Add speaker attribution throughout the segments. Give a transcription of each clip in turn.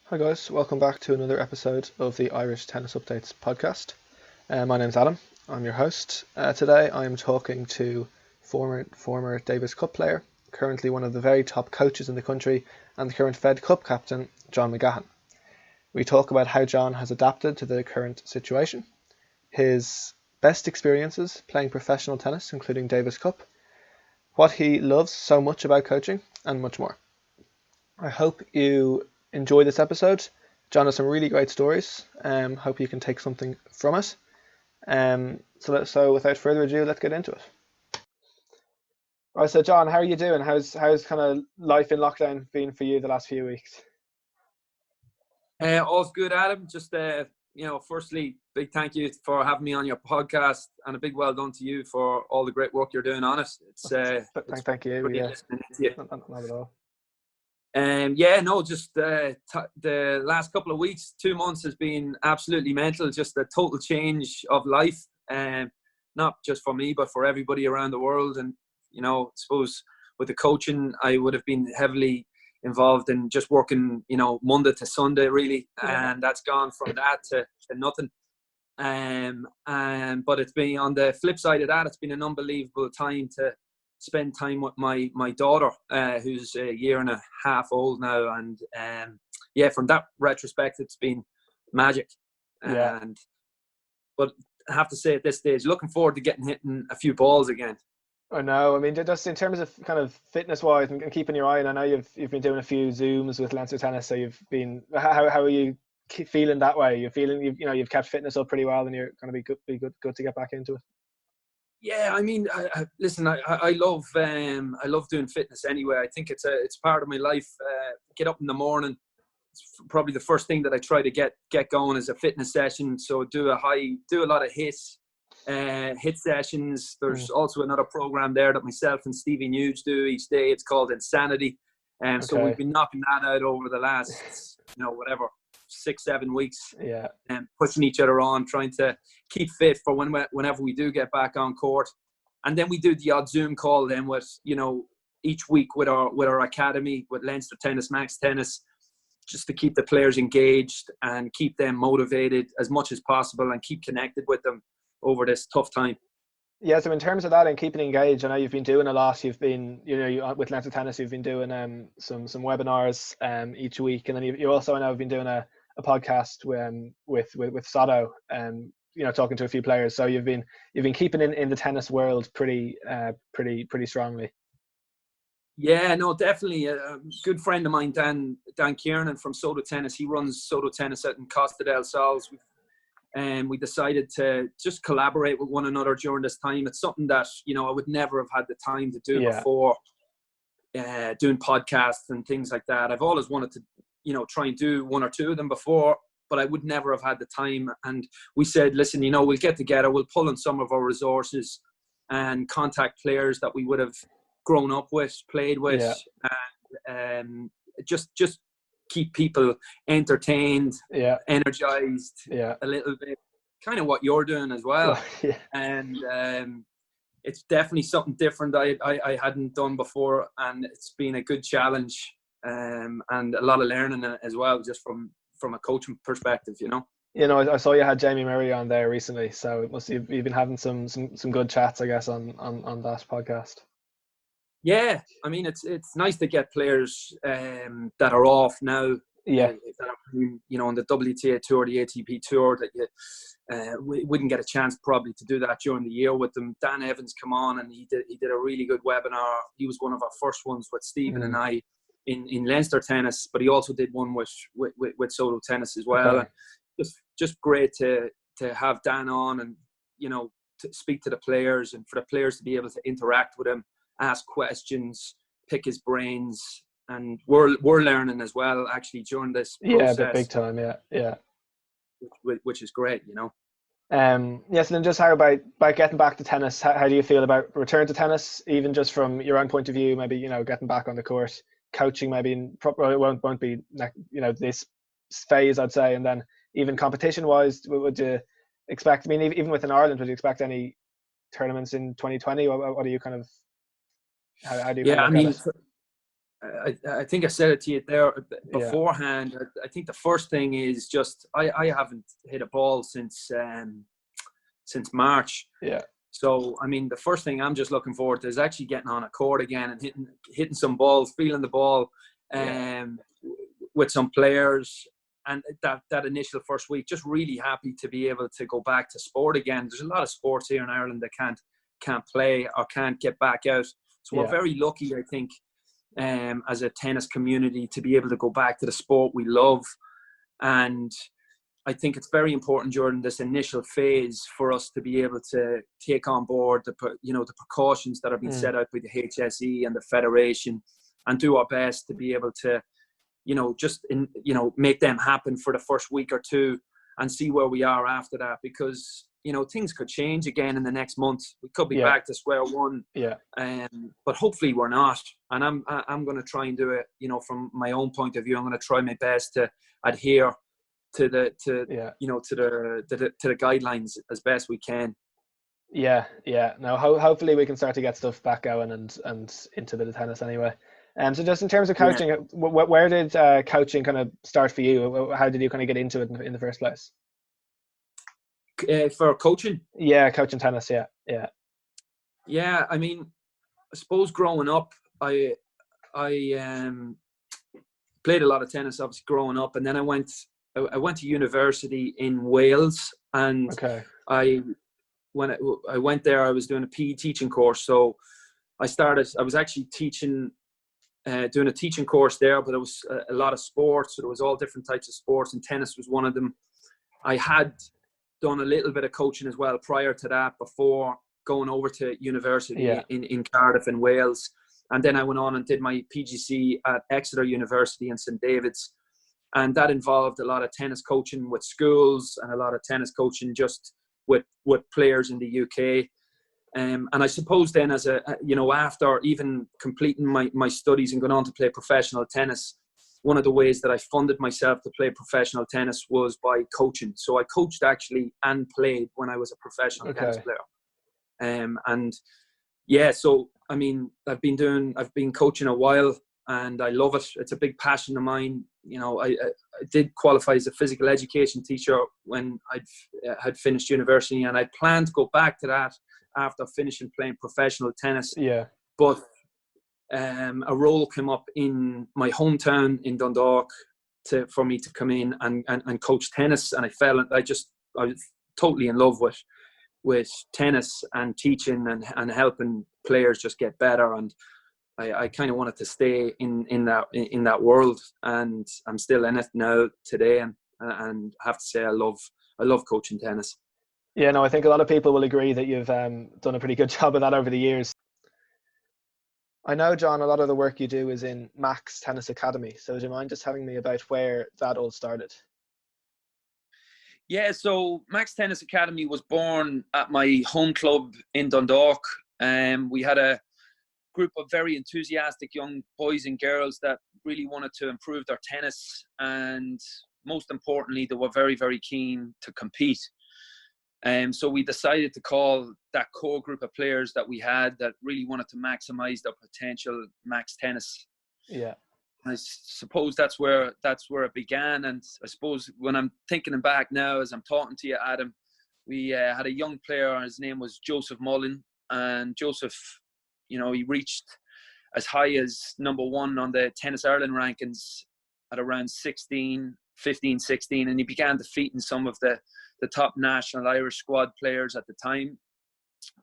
Speaker 1: Hi guys, welcome back to another episode of the Irish Tennis Updates podcast. My name's Adam. I'm your host. Today I'm talking to former Davis Cup player, currently one of the very top coaches in the country, and the current Fed Cup captain, John McGahon. We talk about how John has adapted to the current situation, his best experiences playing professional tennis, including Davis Cup, what he loves so much about coaching, and much more. I hope you enjoy this episode. John has some really great stories. Hope you can take something from it. So without further ado, let's get into it. All right, so John, how are you doing? How's kind of life in lockdown been for you the last few weeks?
Speaker 2: All's good, Adam. Just firstly, big thank you for having me on your podcast, and a big well done to you for all the great work you're doing on it.
Speaker 1: Thank you. Yeah, not at all.
Speaker 2: Just the last couple of weeks, 2 months has been absolutely mental. Just a total change of life, not just for me, but for everybody around the world. And I suppose with the coaching, I would have been heavily involved in just working, Monday to Sunday, really, and that's gone from that to nothing. But it's been, on the flip side of that, it's been an unbelievable time to spend time with my daughter, who's a year and a half old now, and from that retrospect, it's been magic. But I have to say, at this stage, looking forward to hitting a few balls again.
Speaker 1: I know. I mean, just in terms of kind of fitness-wise and keeping your eye, and I know you've been doing a few Zooms with Leinster Tennis, so you've been. How are you feeling that way? You're feeling you've kept fitness up pretty well, and you're going to be good to get back into it.
Speaker 2: Yeah, I mean, listen, I love doing fitness anyway. I think it's part of my life. Get up in the morning. It's probably the first thing that I try to get going is a fitness session. So do a lot of hit sessions. There's also another program there that myself and Stevie Hughes do each day. It's called Insanity. So we've been knocking that out over the last, 6-7 weeks.
Speaker 1: Yeah.
Speaker 2: And pushing each other on, trying to keep fit for whenever we do get back on court. And then we do the odd Zoom call then with, each week with our academy, with Leinster Tennis, Max Tennis, just to keep the players engaged and keep them motivated as much as possible and keep connected with them over this tough time.
Speaker 1: Yeah, so in terms of that and keeping engaged, I know you've been doing a lot. You've been, with Leinster Tennis, you've been doing some webinars each week, and then you also, I know, have been doing a podcast with Sato, talking to a few players. So you've been keeping in the tennis world pretty strongly.
Speaker 2: Yeah, no, definitely. A good friend of mine, Dan Kiernan from Soto Tennis, he runs Soto Tennis out in Costa del Sol. And we decided to just collaborate with one another during this time. It's something that, I would never have had the time to do before, doing podcasts and things like that. I've always wanted to, try and do one or two of them before, but I would never have had the time. And we said, listen, we'll get together, we'll pull in some of our resources and contact players that we would have grown up with, played with, and just keep people entertained, energized, a little bit, kind of what you're doing as well. And it's definitely something different I hadn't done before, and it's been a good challenge, and a lot of learning as well, just from a coaching perspective.
Speaker 1: I saw you had Jamie Murray on there recently, so it must you've been having some good chats, I guess, on that podcast.
Speaker 2: Yeah, I mean, it's nice to get players that are off now. That are, on the WTA tour, the ATP tour, that we wouldn't get a chance probably to do that during the year with them. Dan Evans come on, and he did a really good webinar. He was one of our first ones with Stephen and I in Leinster Tennis, but he also did one with Soto Tennis as well.
Speaker 1: Okay.
Speaker 2: And just great to have Dan on, and to speak to the players, and for the players to be able to interact with him, ask questions, pick his brains, and we're learning as well actually during this process.
Speaker 1: Yeah, big time. Yeah.
Speaker 2: Which is great,
Speaker 1: Yes, and then just how about getting back to tennis? How do you feel about return to tennis, even just from your own point of view? Maybe getting back on the court, coaching. Maybe it won't be this phase, I'd say, and then even competition wise, would you expect? I mean, even within Ireland, would you expect any tournaments in 2020? What do you kind of? How do you?
Speaker 2: Yeah, I mean, I think I said it to you there
Speaker 1: Yeah.
Speaker 2: beforehand. I think the first thing is just I haven't hit a ball since March.
Speaker 1: Yeah.
Speaker 2: So I mean, the first thing I'm just looking forward to is actually getting on a court again and hitting some balls, feeling the ball, with some players. And that initial first week, just really happy to be able to go back to sport again. There's a lot of sports here in Ireland that can't play or can't get back out. So we're very lucky, I think, as a tennis community, to be able to go back to the sport we love. And I think it's very important during this initial phase for us to be able to take on board the precautions that have been set out by the HSE and the Federation, and do our best to be able to, make them happen for the first week or two and see where we are after that, because, things could change again in the next month. We could be back to square one. Yeah. But hopefully we're not. And I'm going to try and do it, from my own point of view. I'm going to try my best to adhere to the guidelines as best we can.
Speaker 1: Yeah. Now, hopefully we can start to get stuff back going and into a bit of tennis anyway. So just in terms of coaching, where did coaching kind of start for you? How did you kind of get into it in the first place?
Speaker 2: For coaching?
Speaker 1: Yeah, coaching tennis. Yeah.
Speaker 2: I mean, I suppose growing up, I played a lot of tennis, obviously, growing up, and then I went to university in Wales, and when I went there, I was doing a PE teaching course. So I was actually teaching. Doing a teaching course there, but it was a lot of sports. So there was all different types of sports, and tennis was one of them. I had done a little bit of coaching as well prior to that, before going over to university in Cardiff in Wales. And then I went on and did my PGC at Exeter University in St David's. And that involved a lot of tennis coaching with schools and a lot of tennis coaching just with players in the UK. And I suppose then, as after even completing my studies and going on to play professional tennis, one of the ways that I funded myself to play professional tennis was by coaching. So I coached actually and played when I was a professional tennis player. So I mean, I've been coaching a while, and I love it. It's a big passion of mine. I did qualify as a physical education teacher when I had finished university, and I planned to go back to that after finishing playing professional tennis. Yeah. But a role came up in my hometown in Dundalk for me to come in and coach tennis, and I was totally in love with tennis and teaching and helping players just get better. And I kind of wanted to stay in that world, and I'm still in it now today, and I have to say I love coaching tennis.
Speaker 1: Yeah, no, I think a lot of people will agree that you've done a pretty good job of that over the years. I know, John, a lot of the work you do is in Max Tennis Academy. So do you mind just telling me about where that all started?
Speaker 2: Yeah, so Max Tennis Academy was born at my home club in Dundalk. We had a group of very enthusiastic young boys and girls that really wanted to improve their tennis. And most importantly, they were very, very keen to compete. So we decided to call that core group of players that we had that really wanted to maximize their potential Max Tennis. Yeah. I suppose that's where it began. And I suppose when I'm thinking back now, as I'm talking to you, Adam, we had a young player. His name was Joseph Mullen. And Joseph, he reached as high as number 1 on the Tennis Ireland rankings at around 15, 16. And he began defeating some of the top national Irish squad players at the time,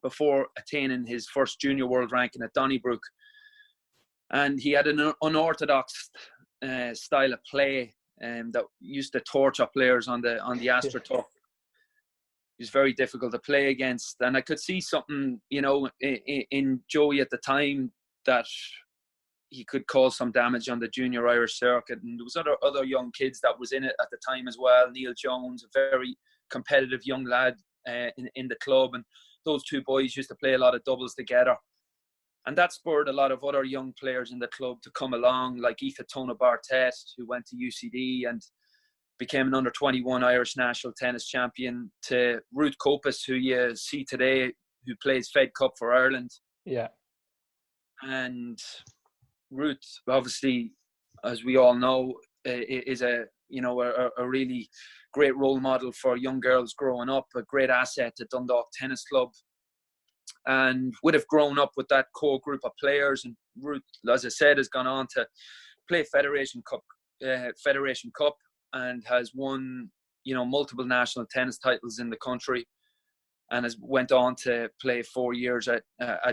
Speaker 2: before attaining his first junior world ranking at Donnybrook. And he had an unorthodox style of play that used to torture players on the AstroTurf. He was very difficult to play against, and I could see something, in Joey at the time, that he could cause some damage on the junior Irish circuit. And there was other young kids that was in it at the time as well. Neil Jones, a very competitive young lad in the club, and those two boys used to play a lot of doubles together. And that spurred a lot of other young players in the club to come along, like Aoife Tona Bartet, who went to UCD and became an under-21 Irish national tennis champion, to Ruth Copus, who you see today, who plays Fed Cup for Ireland. Yeah. And Ruth, obviously, as we all know, is a really great role model for young girls growing up, a great asset to Dundalk Tennis Club, and would have grown up with that core group of players. And Ruth, as I said, has gone on to play Federation Cup, and has won, multiple national tennis titles in the country, and has went on to play 4 years at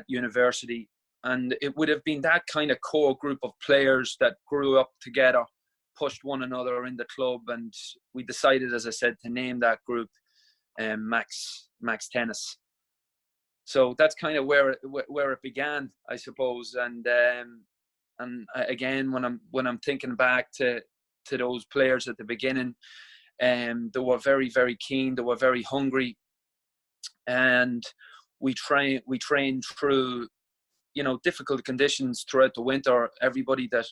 Speaker 2: university. And it would have been that kind of core group of players that grew up together, pushed one another in the club, and we decided, as I said, to name that group Max Tennis. So that's kind of where it began, I suppose. And again, when I'm thinking back to those players at the beginning, they were very, very keen. They were very hungry, and we trained through, difficult conditions throughout the winter. Everybody that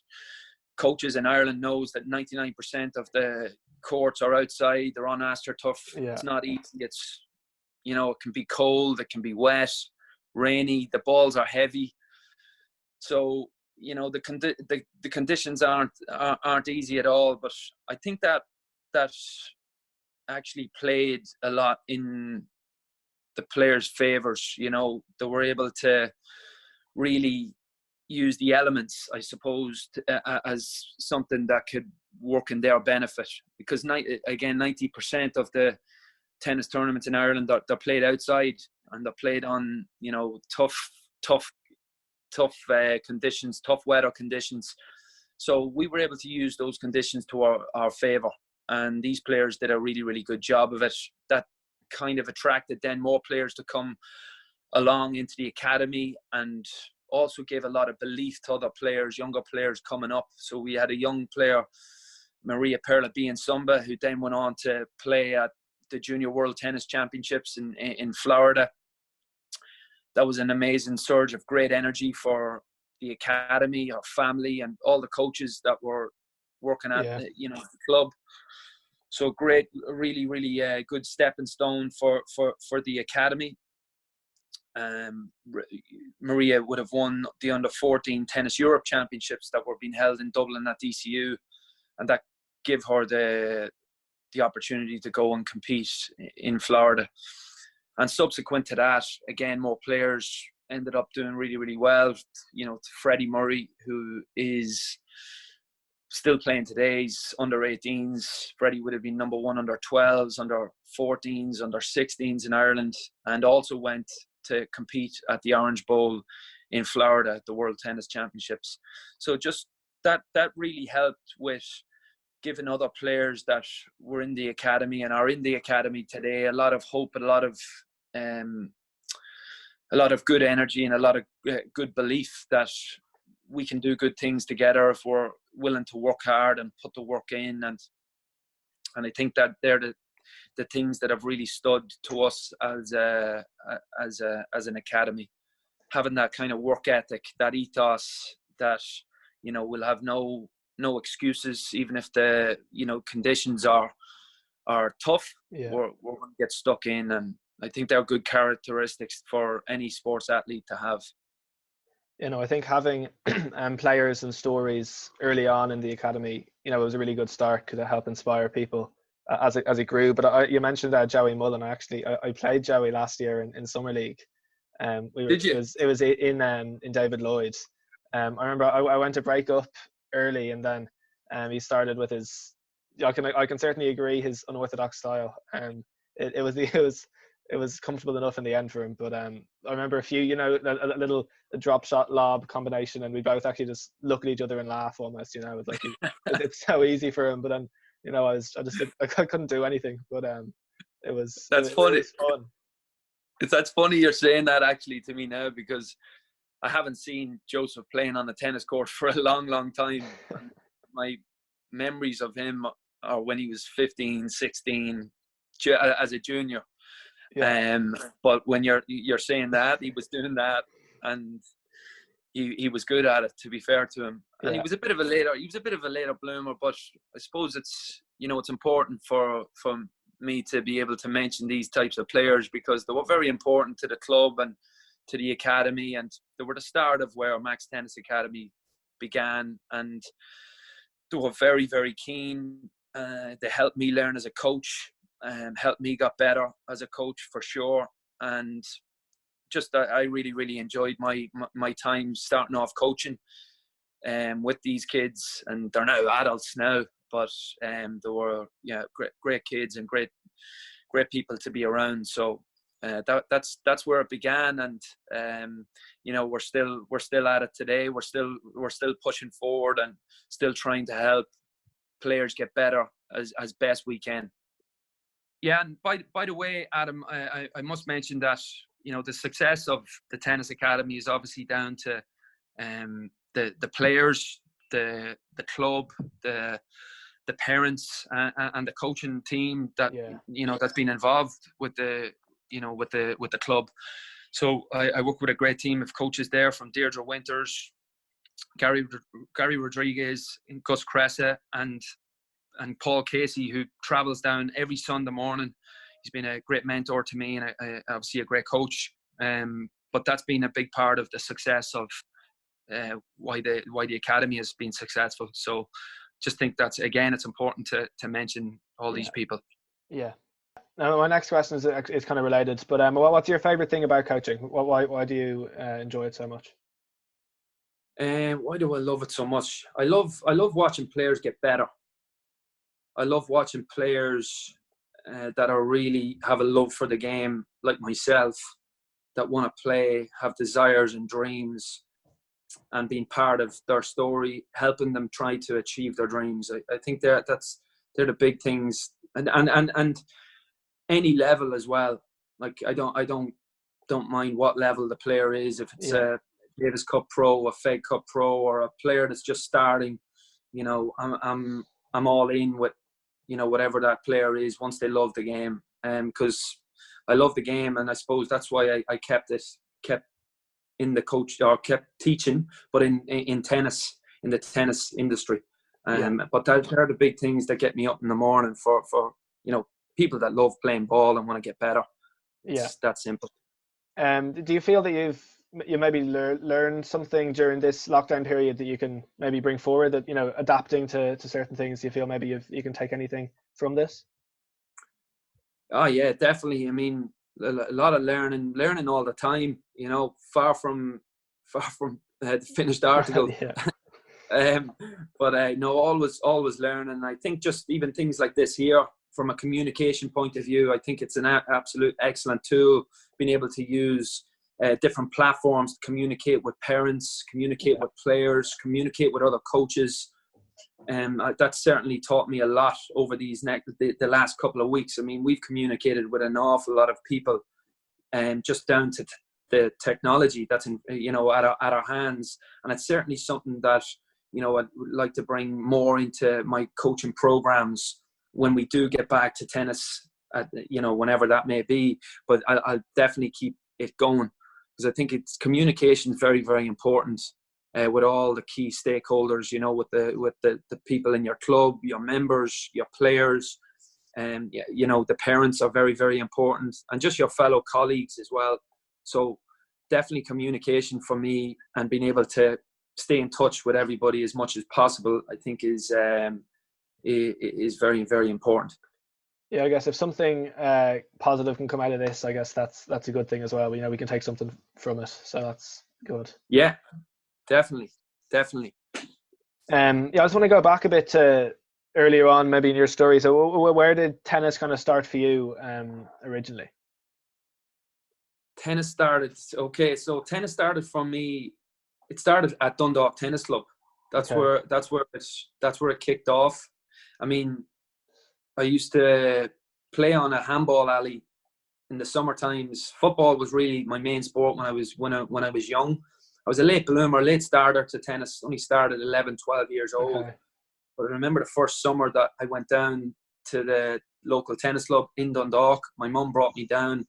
Speaker 2: coaches in Ireland knows that 99% of the courts are outside. They're on AstroTurf.
Speaker 1: Yeah.
Speaker 2: It's not easy. It's, it can be cold. It can be wet, rainy. The balls are heavy. So, the conditions aren't easy at all. But I think that actually played a lot in the players' favours. They were able to really use the elements, I suppose, as something that could work in their benefit. Because 90% of the tennis tournaments in Ireland they're played outside, and they're played on tough conditions, tough weather conditions. So we were able to use those conditions to our favour, and these players did a really, really good job of it. That kind of attracted then more players to come along into the academy, and also gave a lot of belief to other players, younger players coming up. So we had a young player, Maria Perla Biensumba, who then went on to play at the Junior World Tennis Championships in Florida. That was an amazing surge of great energy for the academy, our family, and all the coaches that were working at the club. So great, really, really good stepping stone for the academy. Maria would have won the under-14 Tennis Europe Championships that were being held in Dublin at DCU, and that gave her the opportunity to go and compete in Florida. And subsequent to that, again, more players ended up doing really, really well. Freddie Murray, who is still playing today, he's under 18s. Freddie would have been number one under 12s, under 14s, under 16s in Ireland, and also went to compete at the Orange Bowl in Florida at the World Tennis Championships. So just that really helped with giving other players that were in the academy and are in the academy today a lot of hope, a lot of good energy, and a lot of good belief that we can do good things together if we're willing to work hard and put the work in. And I think that they're the things that have really stood to us as an academy, having that kind of work ethic, that ethos, that we'll have no excuses, even if the conditions are tough. We're going to get stuck in, and I think they're good characteristics for any sports athlete to have.
Speaker 1: I think having players and stories early on in the academy, it was a really good start to help inspire people as it grew. But you mentioned Joey Mullen. I played Joey last year in Summer League.
Speaker 2: Did you?
Speaker 1: It was in David Lloyd. I remember I went to break up early, and then he started with his. I can certainly agree his unorthodox style. It was comfortable enough in the end for him. But I remember a few, a little drop shot lob combination, and we both actually just look at each other and laugh almost. It's like it's so easy for him. But then I couldn't do anything. But it was
Speaker 2: funny.
Speaker 1: It was fun.
Speaker 2: That's funny you're saying that actually to me now, because I haven't seen Joseph playing on the tennis court for a long, long time. My memories of him are when he was 15, 16, as a junior.
Speaker 1: Yeah.
Speaker 2: But when you're saying that, he was doing that, and he was good at it, to be fair to him. And he was a bit of a later bloomer, but I suppose it's important for me to be able to mention these types of players, because they were very important to the club and to the academy, and they were the start of where Max Tennis Academy began, and they were very, very keen. They helped me learn as a coach, helped me get better as a coach for sure. And just I really, really enjoyed my time starting off coaching with these kids, and they're now adults now, but they were great kids and great people to be around. So that's where it began, and we're still at it today. We're still pushing forward and still trying to help players get better as best we can. Yeah, and by the way, Adam, I must mention that the success of the tennis academy is obviously down to the players, the club, the parents, and the coaching team that that's been involved with the club. So I work with a great team of coaches there, from Deirdre Winters, Gary Rodriguez, Gus Cressa, and Paul Casey, who travels down every Sunday morning. He's been a great mentor to me, and obviously a great coach. But that's been a big part of the success of why the academy has been successful. So just think that's, again, it's important to mention all these people.
Speaker 1: Yeah. Now my next question is kind of related, but what's your favorite thing about coaching? Why do you enjoy it so much?
Speaker 2: Why do I love it so much? I love watching players get better. I love watching players that are really have a love for the game, like myself, that want to play, have desires and dreams, and being part of their story, helping them try to achieve their dreams. I think they're the big things, and any level as well. Like I don't mind what level the player is, if it's a Davis Cup pro, a Fed Cup pro, or a player that's just starting. I'm all in with whatever that player is, once they love the game, because I love the game, and I suppose that's why I kept in the coach, or kept teaching, but in tennis, in the tennis industry. But they're the big things that get me up in the morning for people that love playing ball and want to get better. It's that simple.
Speaker 1: Do you feel that you maybe learned something during this lockdown period that you can maybe bring forward, that adapting to certain things? Do you feel maybe you can take anything from this?
Speaker 2: Oh yeah, definitely. I mean, a lot of learning all the time. Far from the finished article. But no, always learning. I think just even things like this here, from a communication point of view, I think it's an absolute excellent tool, being able to use different platforms to communicate with parents, communicate with players, communicate with other coaches. That certainly taught me a lot over the last couple of weeks. I mean, we've communicated with an awful lot of people, just down to the technology that's at our hands, and it's certainly something that I'd like to bring more into my coaching programs when we do get back to tennis, whenever that may be. But I'll definitely keep it going, because I think communication is very, very important with all the key stakeholders. With the people in your club, your members, your players, and the parents are very, very important, and just your fellow colleagues as well. So definitely communication for me, and being able to stay in touch with everybody as much as possible, I think is very, very important.
Speaker 1: Yeah, I guess if something positive can come out of this, I guess that's a good thing as well. We can take something from it, so that's good.
Speaker 2: Yeah, definitely.
Speaker 1: I just want to go back a bit to earlier on, maybe in your story. So where did tennis kind of start for you originally?
Speaker 2: Tennis started for me. It started at Dundalk Tennis Club. That's where it kicked off. I mean, I used to play on a handball alley in the summer times. Football was really my main sport when I was young. I was a late bloomer, late starter to tennis. Only started 11, 12 years old. But I remember the first summer that I went down to the local tennis club in Dundalk. My mum brought me down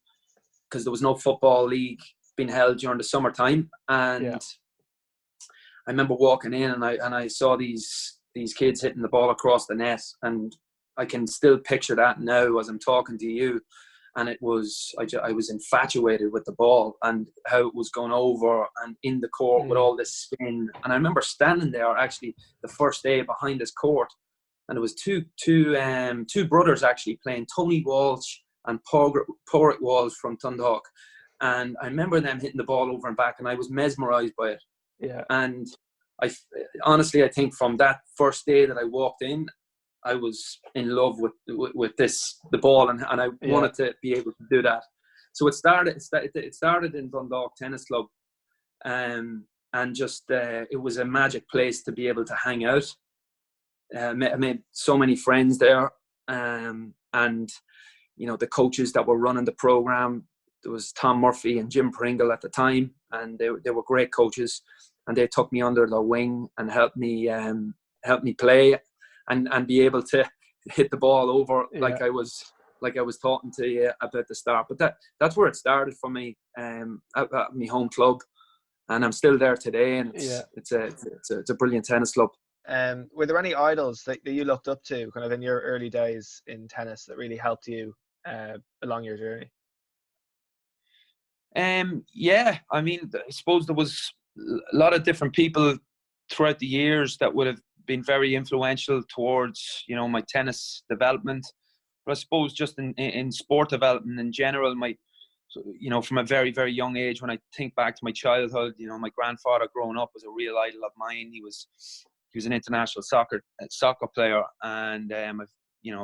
Speaker 2: because there was no football league being held during the summertime, and I remember walking in and I saw these kids hitting the ball across the net, and I can still picture that now as I'm talking to you. and it was I was infatuated with the ball and how it was going over and in the court with all this spin. And I remember standing there actually the first day behind this court, and there was two brothers actually playing, Tony Walsh and Porrick Walsh from Dundalk. And I remember them hitting the ball over and back, and I was mesmerised by it.
Speaker 1: Yeah.
Speaker 2: And I honestly, I think from that first day that I walked in, I was in love with the ball, and I wanted to be able to do that. So it started in Dundalk Tennis Club, and just it was a magic place to be able to hang out. I made so many friends there, and the coaches that were running the program, there was Tom Murphy and Jim Pringle at the time, and they were great coaches, and they took me under their wing and helped me play and be able to hit the ball over like I was talking to you about the start. But that's where it started for me, at my home club, and I'm still there today, and it's a brilliant tennis club.
Speaker 1: Were there any idols that you looked up to kind of in your early days in tennis that really helped you along your journey?
Speaker 2: Yeah, I mean, I suppose there was a lot of different people throughout the years that would have been very influential towards, my tennis development. But I suppose just in sport development in general, from a very, very young age, when I think back to my childhood, my grandfather growing up was a real idol of mine. He was an international soccer player, and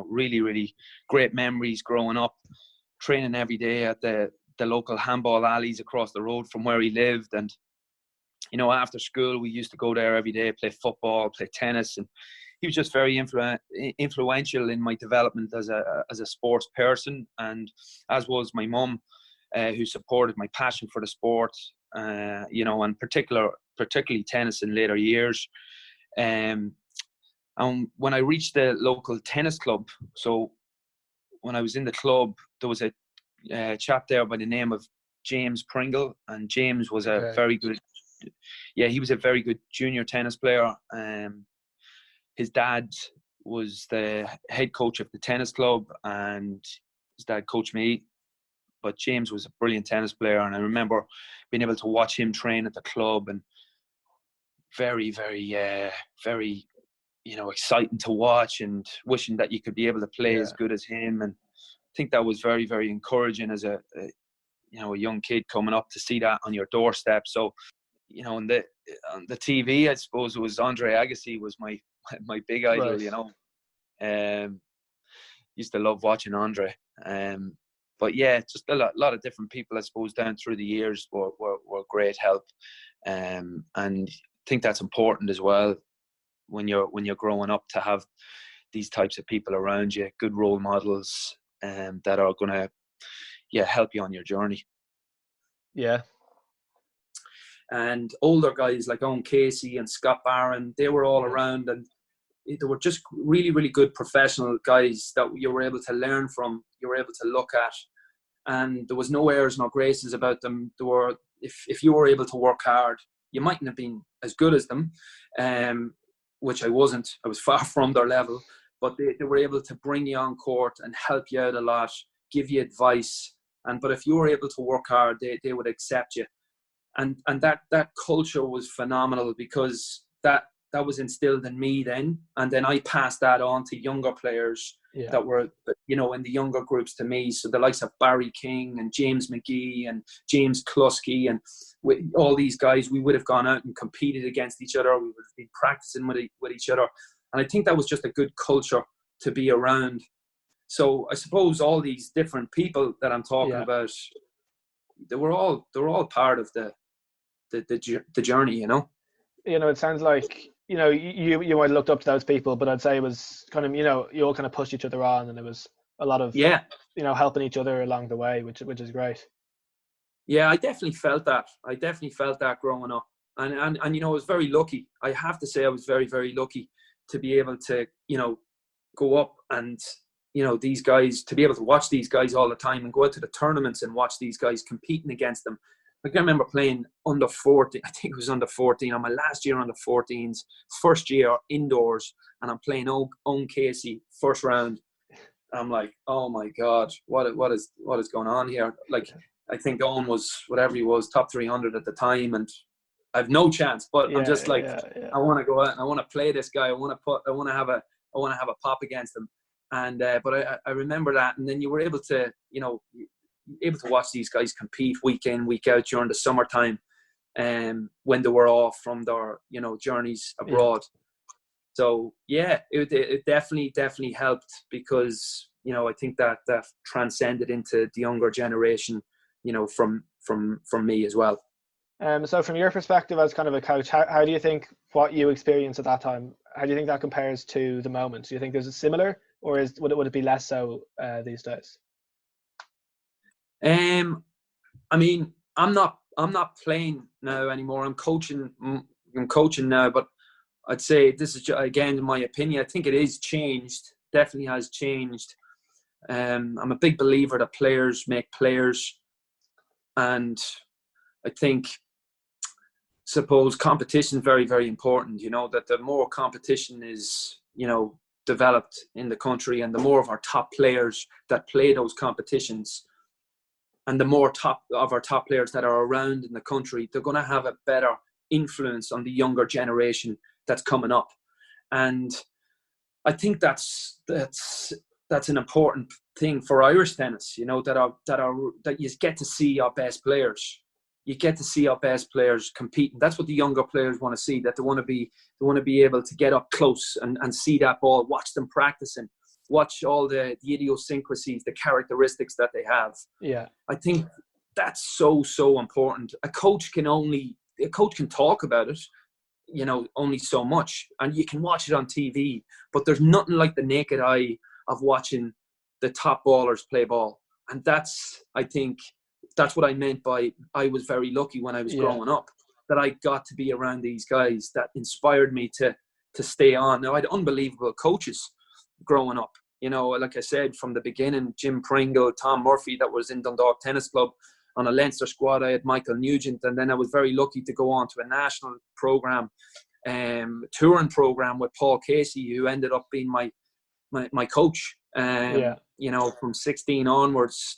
Speaker 2: really, really great memories growing up, training every day at the local handball alleys across the road from where he lived. And after school we used to go there every day, play football, play tennis, and he was just very influential in my development as a sports person, and as was my mum, who supported my passion for the sport, and particularly tennis in later years. And when I reached the local tennis club, so when I was in the club, there was a chap there by the name of James Pringle, and James was a very good junior tennis player. His dad was the head coach of the tennis club, and his dad coached me. But James was a brilliant tennis player, and I remember being able to watch him train at the club, and very, very, very, exciting to watch, and wishing that you could be able to play as good as him. And I think that was very, very encouraging as a young kid coming up to see that on your doorstep. So, on the TV, I suppose it was Andre Agassi was my big idol. Right. Used to love watching Andre. But yeah, just a lot of different people, I suppose, down through the years were great help. And I think that's important as well when you're growing up, to have these types of people around you, good role models, that are going to help you on your journey. Yeah. And older guys like Owen Casey and Scott Barron, they were all around, and they were just really, really good professional guys that you were able to learn from, you were able to look at, and there was no airs, no graces about them. There were, if you were able to work hard, you mightn't have been as good as them, which I wasn't. I was far from their level, but they were able to bring you on court and help you out a lot, give you advice, but if you were able to work hard, they would accept you. And that culture was phenomenal, because that was instilled in me then, and then I passed that on to younger players that were, in the younger groups to me. So the likes of Barry King and James McGee and James Kluski, and all these guys, we would have gone out and competed against each other. We would have been practicing with each other, and I think that was just a good culture to be around. So I suppose all these different people that I'm talking about, they were all part of the journey,
Speaker 1: it sounds like you might have looked up to those people, but I'd say it was kind of you all kind of pushed each other on, and it was a lot of helping each other along the way, which is great.
Speaker 2: I definitely felt that growing up, and I was very lucky. I have to say I was very, very lucky to be able to go up and these guys, to be able to watch these guys all the time and go out to the tournaments and watch these guys competing against them. Like I remember playing under 14, I think it was under 14, on my last year under 14s, first year indoors, and I'm playing Owen Casey, first round. I'm like, oh my God, what is going on here? Like, I think Owen was, whatever he was, top 300 at the time, and I've no chance. But I'm just like, I want to go out and I want to play this guy. I want to have a pop against him. And but I remember that, and then you were able to, watch these guys compete week in, week out during the summertime, when they were off from their, journeys abroad. Yeah. So yeah, it definitely helped, because I think that transcended into the younger generation, from me as well.
Speaker 1: So from your perspective as kind of a coach, how do you think what you experienced at that time, how do you think that compares to the moment? Do you think there's a similar, or would it be less so these days?
Speaker 2: I mean, I'm not playing now anymore. I'm coaching now, but I'd say this is, again, in my opinion, I think it is changed. Definitely has changed. I'm a big believer that players make players, and I think, suppose competition is very, very important. That the more competition is, developed in the country, and the more of our top players that play those competitions, and the more of our top players that are around in the country, they're going to have a better influence on the younger generation that's coming up. And I think that's an important thing for Irish tennis, that you get to see our best players. You get to see our best players competing. That's what the younger players want to see, that they want to be able to get up close and see that ball, watch them practicing, watch all the idiosyncrasies, the characteristics that they have.
Speaker 1: Yeah.
Speaker 2: I think that's so important. A coach can talk about it, only so much, and you can watch it on TV, but there's nothing like the naked eye of watching the top ballers play ball. And I think that's what I meant by, I was very lucky when I was growing up, that I got to be around these guys that inspired me to stay on. Now, I had unbelievable coaches growing up, like I said, from the beginning, Jim Pringle, Tom Murphy, that was in Dundalk Tennis Club. On a Leinster squad, I had Michael Nugent, and then I was very lucky to go on to a national program, touring program with Paul Casey, who ended up being my coach. From 16 onwards,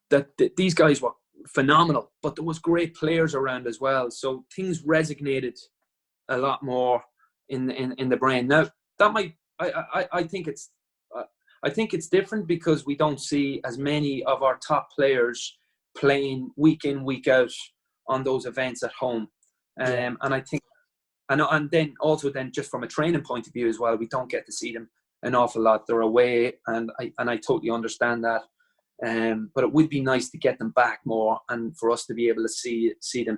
Speaker 2: that these guys were phenomenal, but there was great players around as well. So things resonated a lot more in the brain. Now that might, I think it's different, because we don't see as many of our top players playing week in, week out on those events at home. And I think, and then also just from a training point of view as well, we don't get to see them an awful lot. They're away, and I totally understand that. But it would be nice to get them back more, and for us to be able to see them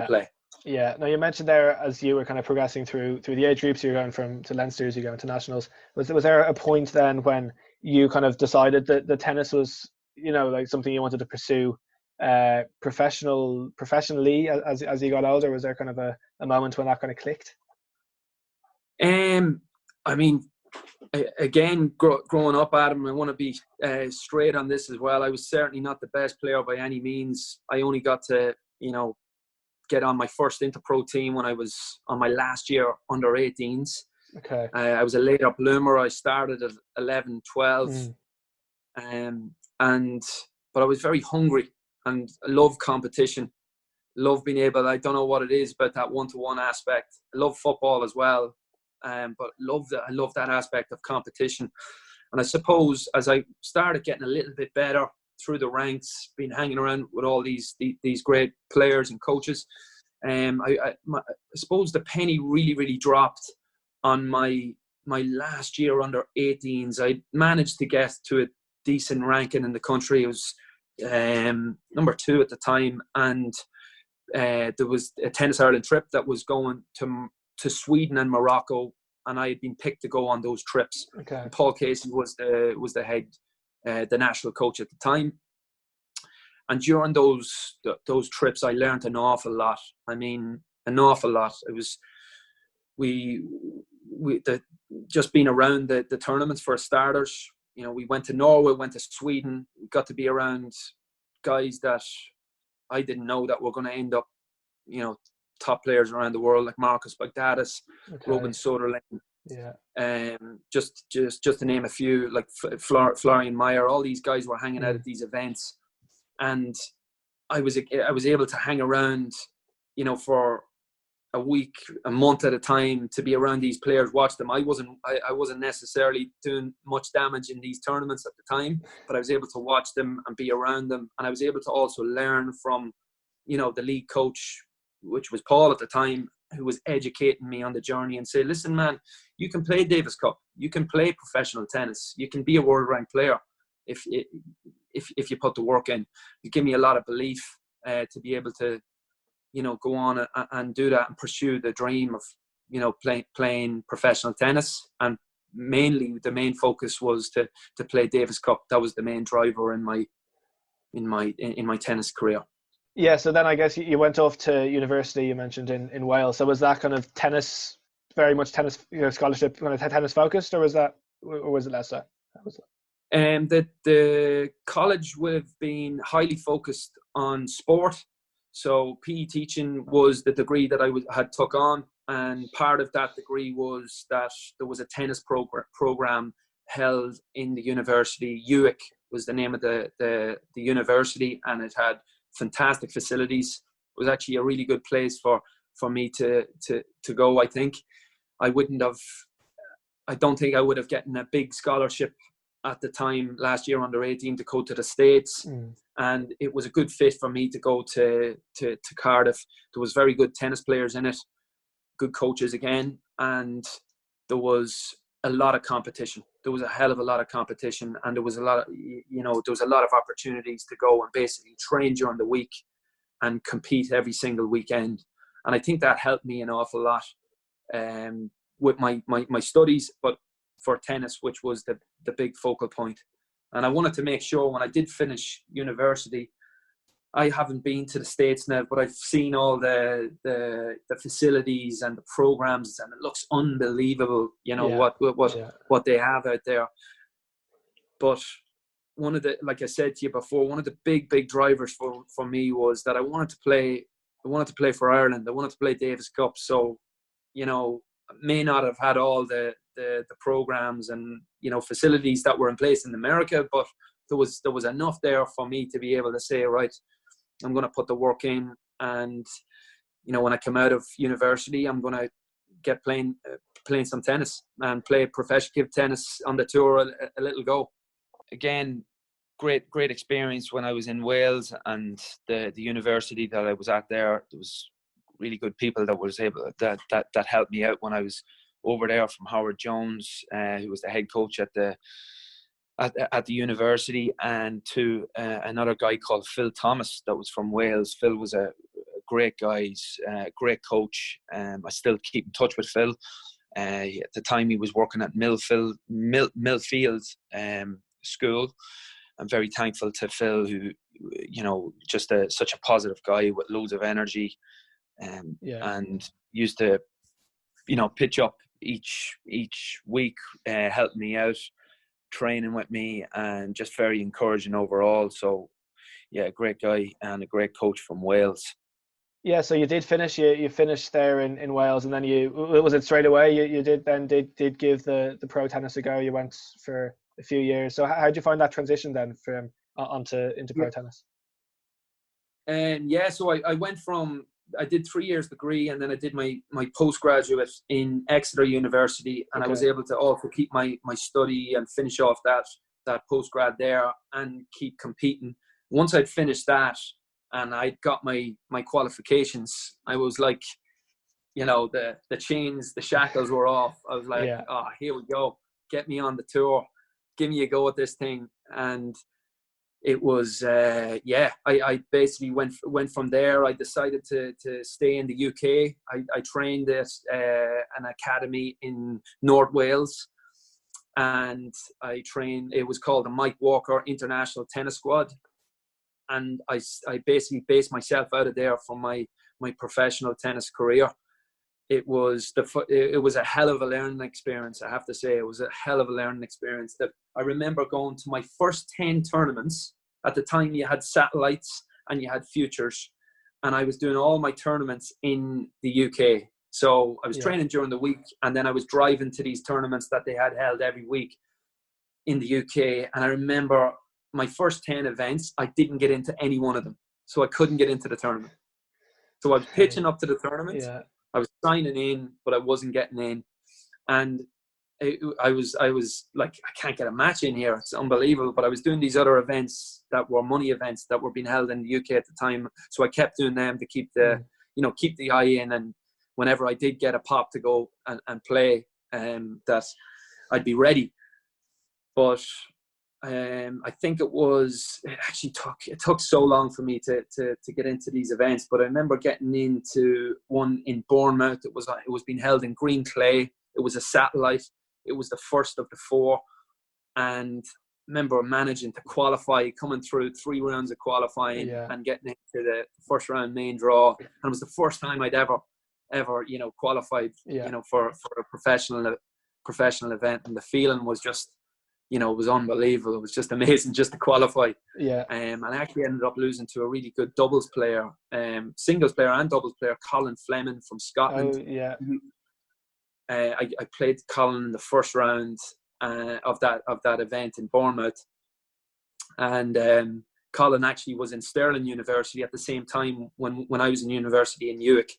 Speaker 2: play.
Speaker 1: Yeah. Now, you mentioned there, as you were kind of progressing through the age groups, you're going to Leinsters, you're going to nationals. Was there a point then when you kind of decided that the tennis was, like something you wanted to pursue professionally as you got older? Was there kind of a moment when that kind of clicked?
Speaker 2: I mean, again, growing up, Adam, I want to be straight on this as well. I was certainly not the best player by any means. I only got to, get on my first Interpro team when I was on my last year under 18s.
Speaker 1: Okay.
Speaker 2: I was a later bloomer. I started at 11, 12. But I was very hungry, and I love competition. Love being able, I don't know what it is about that one-to-one aspect. I love football as well. But I love that aspect of competition. And I suppose as I started getting a little bit better through the ranks, been hanging around with all these great players and coaches, I suppose the penny really, really dropped on my last year under 18s. I managed to get to a decent ranking in the country. It was number 2 at the time, and there was a Tennis Ireland trip that was going to Sweden and Morocco, and I had been picked to go on those trips.
Speaker 1: Okay.
Speaker 2: Paul Casey was the head, the national coach at the time. And during those trips, I learned an awful lot. I mean, an awful lot. It was just being around the tournaments for starters. We went to Norway, went to Sweden. We got to be around guys that I didn't know that were going to end up, top players around the world, like Marcus Bagdatis, Robin Soderling,
Speaker 1: Yeah.
Speaker 2: Just to name a few, like Florian Meyer, all these guys were hanging out at these events, and I was able to hang around, you know, for a week, a month at a time, to be around these players, watch them. I wasn't necessarily doing much damage in these tournaments at the time, but I was able to watch them and be around them, and I was able to also learn from, you know, the league coach, which was Paul at the time, who was educating me on the journey, and say, listen, man, you can play Davis Cup, you can play professional tennis, you can be a world ranked player if you put the work in. You give me a lot of belief to be able to, you know, go on and do that and pursue the dream of, you know, playing professional tennis. And mainly the main focus was to play Davis Cup. That was the main driver in my tennis career.
Speaker 1: Yeah, so then I guess you went off to university, you mentioned in Wales. So was that kind of tennis, very much tennis, you know, scholarship kind of tennis focused, or was it less so?
Speaker 2: The college would have been highly focused on sport. So PE teaching was the degree that I had took on, and part of that degree was that there was a tennis program held in the university. UIC was the name of the university, and it had fantastic facilities. It was actually a really good place for me to go. I don't think I would have gotten a big scholarship at the time last year under 18 to go to the States. And it was a good fit for me to go to Cardiff. There was very good tennis players in it, good coaches again, and there was a lot of competition. There was a hell of a lot of competition, and there was a lot of opportunities to go and basically train during the week and compete every single weekend. And I think that helped me an awful lot with my studies, but for tennis, which was the big focal point. And I wanted to make sure when I did finish university, I haven't been to the States now, but I've seen all the facilities and the programs, and it looks unbelievable, you know, what they have out there. But one of the, like I said to you before, one of the big drivers for me was that I wanted to play for Ireland. I wanted to play Davis Cup. So, you know, I may not have had all the programs and, you know, facilities that were in place in America, but there was enough there for me to be able to say, right, I'm going to put the work in, and, you know, when I come out of university, I'm going to get playing some tennis and play professional tennis on the tour a little go. Again, great experience when I was in Wales, and the university that I was at there was really good people that helped me out when I was over there, from Howard Jones, who was the head coach at the university, and to another guy called Phil Thomas that was from Wales. Phil was a great guy, great coach. I still keep in touch with Phil. At the time, he was working at Millfield School. I'm very thankful to Phil, who, you know, just such a positive guy with loads of energy, and used to, you know, pitch up each week, help me out, training with me, and just very encouraging overall. So yeah, a great guy and a great coach from Wales.
Speaker 1: Yeah, so you did finish. You finished there in Wales, and then was it straight away? You did give the pro tennis a go. You went for a few years. So how did you find that transition then from into pro tennis?
Speaker 2: So I went from, I did 3 years degree, and then I did my postgraduate in Exeter University, and I was able to also keep my study and finish off that postgrad there and keep competing. Once I'd finished that and I'd got my qualifications, I was like, you know, the chains, the shackles were off. I was like, oh, here we go. Get me on the tour. Give me a go at this thing. And it was, I basically went from there. I decided to stay in the UK. I trained at an academy in North Wales, and it was called the Mike Walker International Tennis Squad. And I basically based myself out of there for my professional tennis career. It was a hell of a learning experience, I have to say. It was a hell of a learning experience. That I remember going to my first 10 tournaments. At the time, you had satellites and you had futures, and I was doing all my tournaments in the UK. So I was training during the week, and then I was driving to these tournaments that they had held every week in the UK. And I remember my first 10 events, I didn't get into any one of them. So I couldn't get into the tournament. So I was pitching up to the tournament.
Speaker 1: Yeah.
Speaker 2: I was signing in, but I wasn't getting in. And I was like, I can't get a match in here. It's unbelievable. But I was doing these other events that were money events that were being held in the UK at the time. So I kept doing them to keep the, keep the eye in. And whenever I did get a pop to go and play, that I'd be ready. But I think it took so long for me to get into these events. But I remember getting into one in Bournemouth. It was being held in green clay. It was a satellite. It was the first of the 4. And I remember managing to qualify, coming through 3 rounds of qualifying and getting into the first round main draw. And it was the first time I'd ever qualified, for a professional event. And the feeling was just, it was unbelievable. It was just amazing just to qualify. Yeah. And I actually ended up losing to a really good doubles player, singles player and doubles player, Colin Fleming from Scotland.
Speaker 1: Oh, yeah.
Speaker 2: I played Colin in the first round of that event in Bournemouth. And Colin actually was in Stirling University at the same time when I was in university in Newark.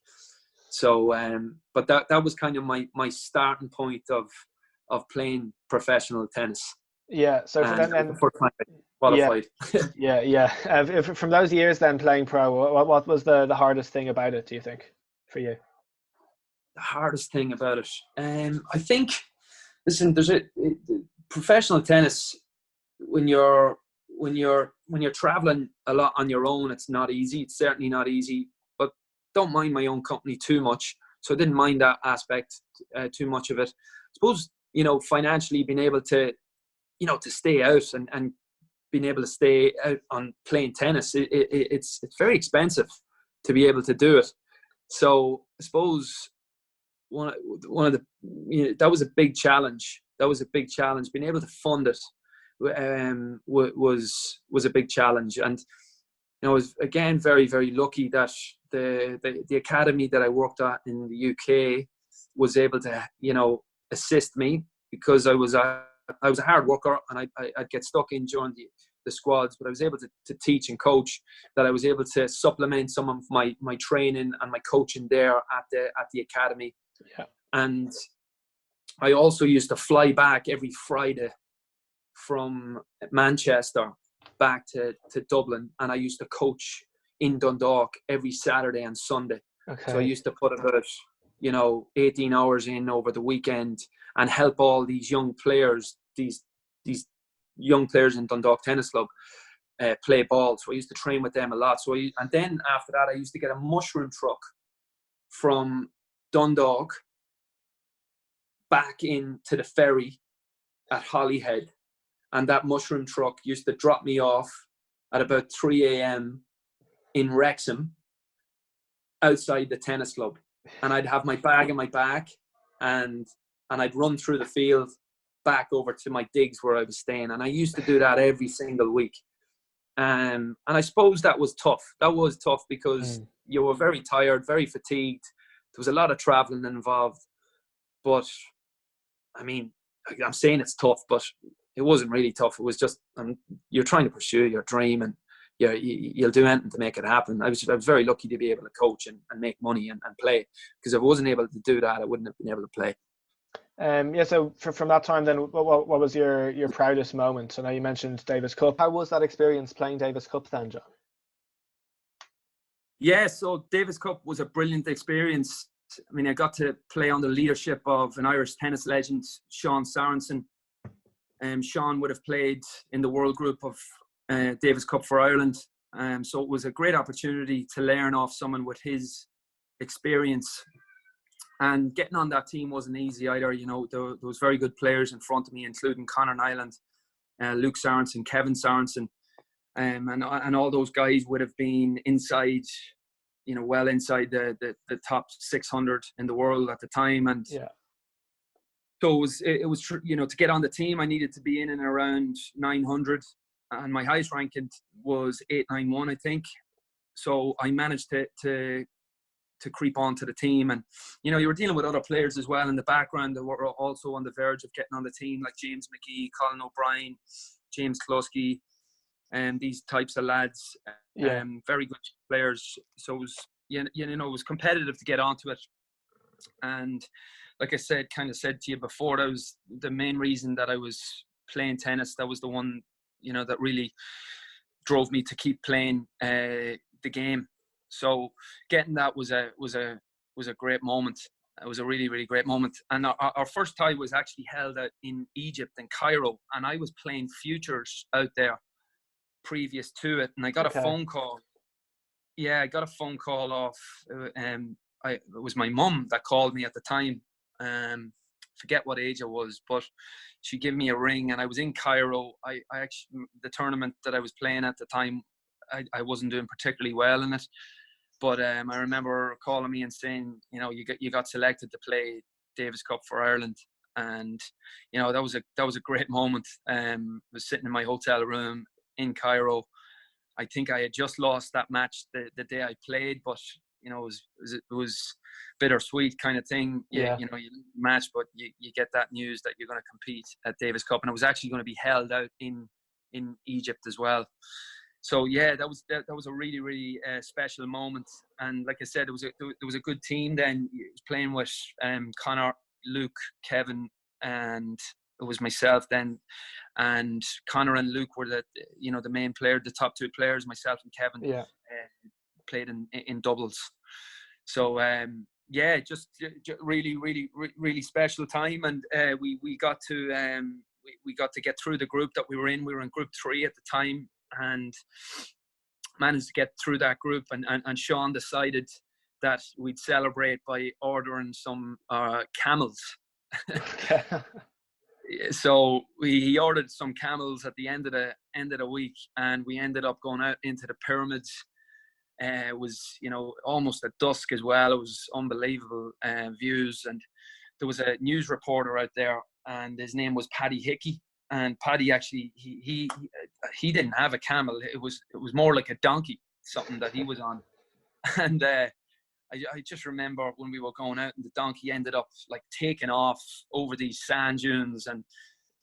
Speaker 2: So, but that was kind of my starting point of playing professional tennis.
Speaker 1: Yeah. So for then
Speaker 2: the first time I qualified.
Speaker 1: From those years then playing pro, what was the hardest thing about it, do you think, for you?
Speaker 2: The hardest thing about it, I think, listen, there's professional tennis. When you're traveling a lot on your own, it's not easy. It's certainly not easy. But don't mind my own company too much, so I didn't mind that aspect too much of it. I suppose financially being able to to stay out and being able to stay out on playing tennis, it's very expensive to be able to do it. So I suppose one of the that was a big challenge. Being able to fund it was a big challenge. And I was again very, very lucky that the academy that I worked at in the UK was able to assist me, because I was a hard worker, and I'd get stuck in during the squads, but I was able to teach and coach, that I was able to supplement some of my training and my coaching there at the academy.
Speaker 1: Yeah.
Speaker 2: And I also used to fly back every Friday from Manchester back to Dublin, and I used to coach in Dundalk every Saturday and Sunday.
Speaker 1: Okay.
Speaker 2: So I used to put about 18 hours in over the weekend and help all these young players, these young players in Dundalk Tennis Club, play ball. So I used to train with them a lot. And then after that, I used to get a mushroom truck from Dundalk back into the ferry at Holyhead, and that mushroom truck used to drop me off at about 3 a.m. in Wrexham outside the tennis club. And I'd have my bag in my back, and I'd run through the field back over to my digs where I was staying. And I used to do that every single week. And I suppose that was tough. That was tough because you were very tired, very fatigued. There was a lot of traveling involved. But, I mean, I'm saying it's tough, but it wasn't really tough. It was just you're trying to pursue your dream, and you'll do anything to make it happen. I was very lucky to be able to coach and make money and play, because if I wasn't able to do that, I wouldn't have been able to play.
Speaker 1: So from that time then, what was your proudest moment? So now you mentioned Davis Cup. How was that experience playing Davis Cup then, John?
Speaker 2: Yeah, so Davis Cup was a brilliant experience. I mean, I got to play under the leadership of an Irish tennis legend, Sean Sorensen. Sean would have played in the world group of Davis Cup for Ireland. So it was a great opportunity to learn off someone with his experience. And getting on that team wasn't easy either. There was very good players in front of me, including Conor Nyland, Luke Sorensen, Kevin Sorensen. And all those guys would have been inside, well inside the top 600 in the world at the time. And so it was to get on the team, I needed to be in and around 900, and my highest ranking was 891, I think. So I managed to to creep onto the team. And you were dealing with other players as well in the background that were also on the verge of getting on the team, like James McGee, Colin O'Brien, James Kluski, and these types of lads. Very good players. So it was, it was competitive to get onto it. And like I said, kind of said to you before, that was the main reason that I was playing tennis. That was the one, that really drove me to keep playing the game. So getting that was a great moment. It was a really, really great moment. And our first tie was actually held out in Egypt, in Cairo, and I was playing futures out there previous to it, and I got a phone call. Yeah, I got a phone call off. It was my mum that called me at the time. Forget what age I was, but she gave me a ring, and I was in Cairo. I actually, the tournament that I was playing at the time, I wasn't doing particularly well in it. But I remember her calling me and saying, you got selected to play Davis Cup for Ireland, and that was a great moment. I was sitting in my hotel room in Cairo. I think I had just lost that match the day I played, but it was bittersweet kind of thing. You match, but you get that news that you're going to compete at Davis Cup, and it was actually going to be held out in Egypt as well. So yeah, that was a really, really special moment. And like I said, there was a good team then. I was playing with Connor, Luke, Kevin, and it was myself then. And Connor and Luke were the main player, the top two players. Myself and Kevin played in doubles. So just really, really, really special time. And we got to get through the group that we were in. We were in group 3 at the time, and managed to get through that group. And Sean decided that we'd celebrate by ordering some camels. So he ordered some camels at the end of the week, and we ended up going out into the pyramids. It was almost at dusk as well. It was unbelievable views, and there was a news reporter out there, and his name was Paddy Hickey. And Paddy actually he didn't have a camel. It was more like a donkey, something that he was on. And I just remember when we were going out, and the donkey ended up like taking off over these sand dunes, and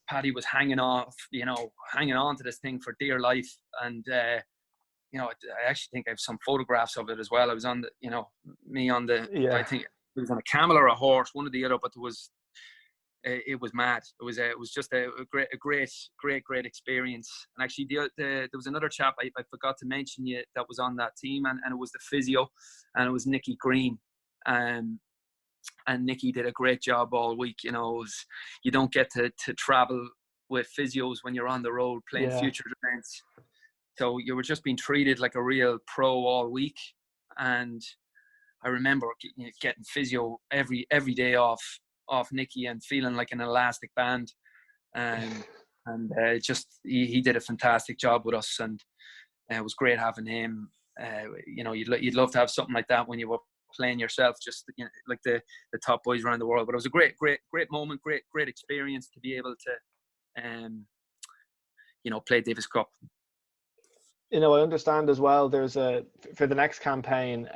Speaker 2: Paddy was hanging on to this thing for dear life. And I actually think I have some photographs of it as well. I was on me on the I think it was on a camel or a horse, one or the other, but it was mad. It was just a great experience. And actually, there was another chap I forgot to mention you that was on that team, and it was the physio, and it was Nicky Green. And Nicky did a great job all week. You don't get to travel with physios when you're on the road playing futures events, so you were just being treated like a real pro all week. And I remember getting physio every day off Nicky, and feeling like an elastic band, and he did a fantastic job with us, and it was great having him. You'd love to have something like that when you were playing yourself, just like the top boys around the world. But it was a great moment, great experience to be able to play Davis Cup.
Speaker 1: I understand as well, for the next campaign,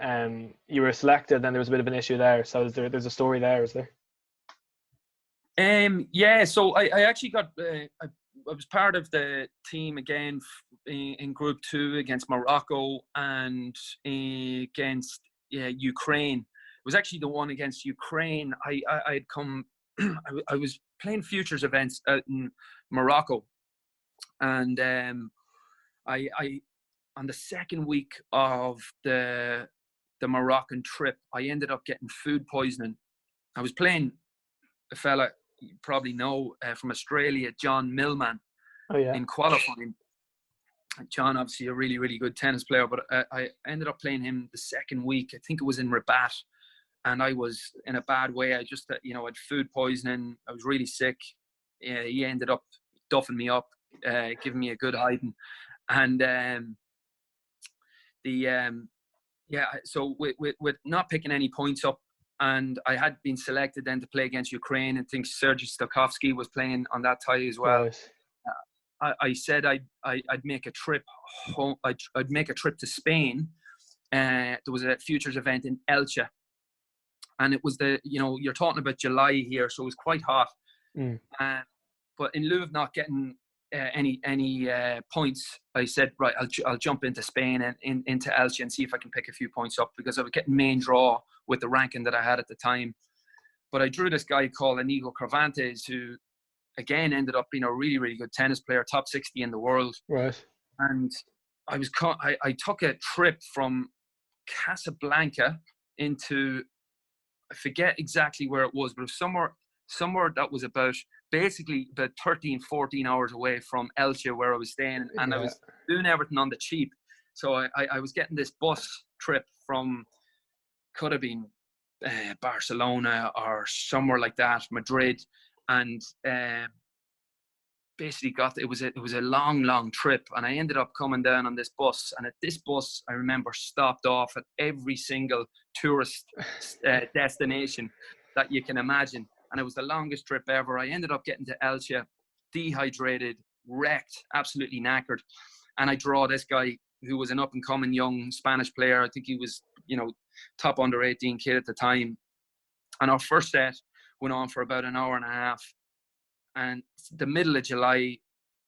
Speaker 1: you were selected, then there was a bit of an issue there. So there's a story there, is there?
Speaker 2: So I actually got I was part of the team again in Group 2 against Morocco and against Ukraine. It was actually the one against Ukraine. I'd come I was playing futures events out in Morocco, and I on the second week of the Moroccan trip, I ended up getting food poisoning. I was playing a fella you probably know from Australia, John Millman, in qualifying. John, obviously a really, really good tennis player, but I ended up playing him the second week. I think it was in Rabat, and I was in a bad way. I just, had food poisoning. I was really sick. He ended up duffing me up, giving me a good hiding. And so with not picking any points up, and I had been selected then to play against Ukraine. I think Sergei Stakhovsky was playing on that tie as well. Right. I said I'd make a trip home. I'd make a trip to Spain there was a futures event in Elche, and it was you're talking about July here, so it was quite hot. But in lieu of not getting any points, I said, right, I'll jump into Spain and into Elche and see if I can pick a few points up, because I was getting main draw with the ranking that I had at the time. But I drew this guy called Inigo Cervantes, who again ended up being a really, really good tennis player, top 60 in the world.
Speaker 1: Right.
Speaker 2: And I took a trip from Casablanca into, I forget exactly where it was, but it was somewhere that was basically about 13, 14 hours away from Elche, where I was staying. And I was doing everything on the cheap. So I was getting this bus trip from, could have been Barcelona or somewhere like that, Madrid. And basically it was a long trip, and I ended up coming down on this bus. And at this bus, I remember stopped off at every single tourist destination that you can imagine, and it was the longest trip ever. I ended up getting to Elche, dehydrated, wrecked, absolutely knackered, and I draw this guy who was an up and coming young Spanish player. I think he was top under 18 kid at the time, and our first set went on for about an hour and a half. And the middle of July,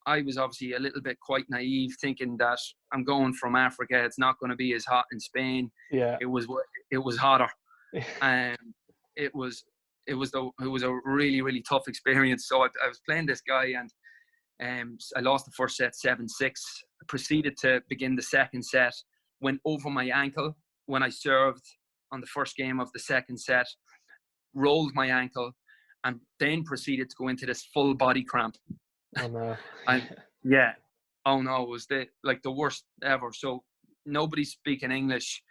Speaker 2: I was obviously a little bit quite naive, thinking that I'm going from Africa, it's not going to be as hot in Spain.
Speaker 1: Yeah.
Speaker 2: It was hotter, and it was a really, really tough experience. So I was playing this guy, and I lost the first set 7-6. I proceeded to begin the second set, went over my ankle when I served on the first game of the second set, rolled my ankle, and then proceeded to go into this full body cramp.
Speaker 1: Oh no.
Speaker 2: Yeah. Oh no, it was the worst ever. So nobody speaking English.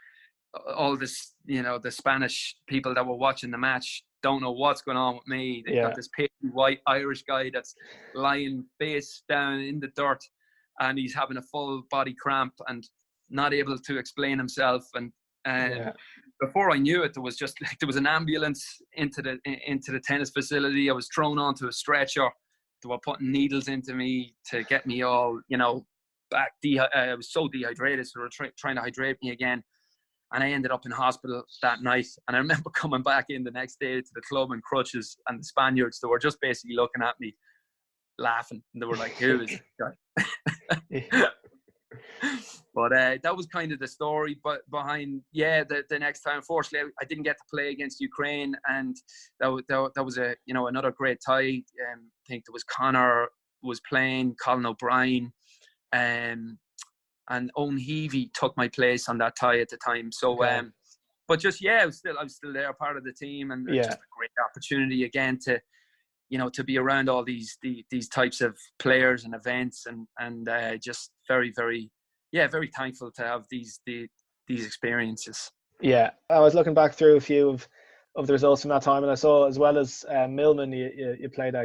Speaker 2: All this, the Spanish people that were watching the match don't know what's going on with me. They've got this pasty white Irish guy that's lying face down in the dirt, and he's having a full body cramp and not able to explain himself. And before I knew it, there was an ambulance into the tennis facility. I was thrown onto a stretcher. They were putting needles into me to get me all, back. I was so dehydrated, so they were trying to hydrate me again. And I ended up in hospital that night. And I remember coming back in the next day to the club in crutches, and the Spaniards, they were just basically looking at me, laughing. And they were like, who is this guy? But that was kind of the story. But behind, the next time, unfortunately, I didn't get to play against Ukraine, and that was another great tie. I think there was Connor was playing, Colin O'Brien, and Owen Heavey took my place on that tie at the time. So, but just I was still there, part of the team, and just a great opportunity again to be around all these types of players and events, and just very, very, very thankful to have these experiences. Yeah,
Speaker 1: I was looking back through a few of the results from that time, and I saw, as well as Millman, you played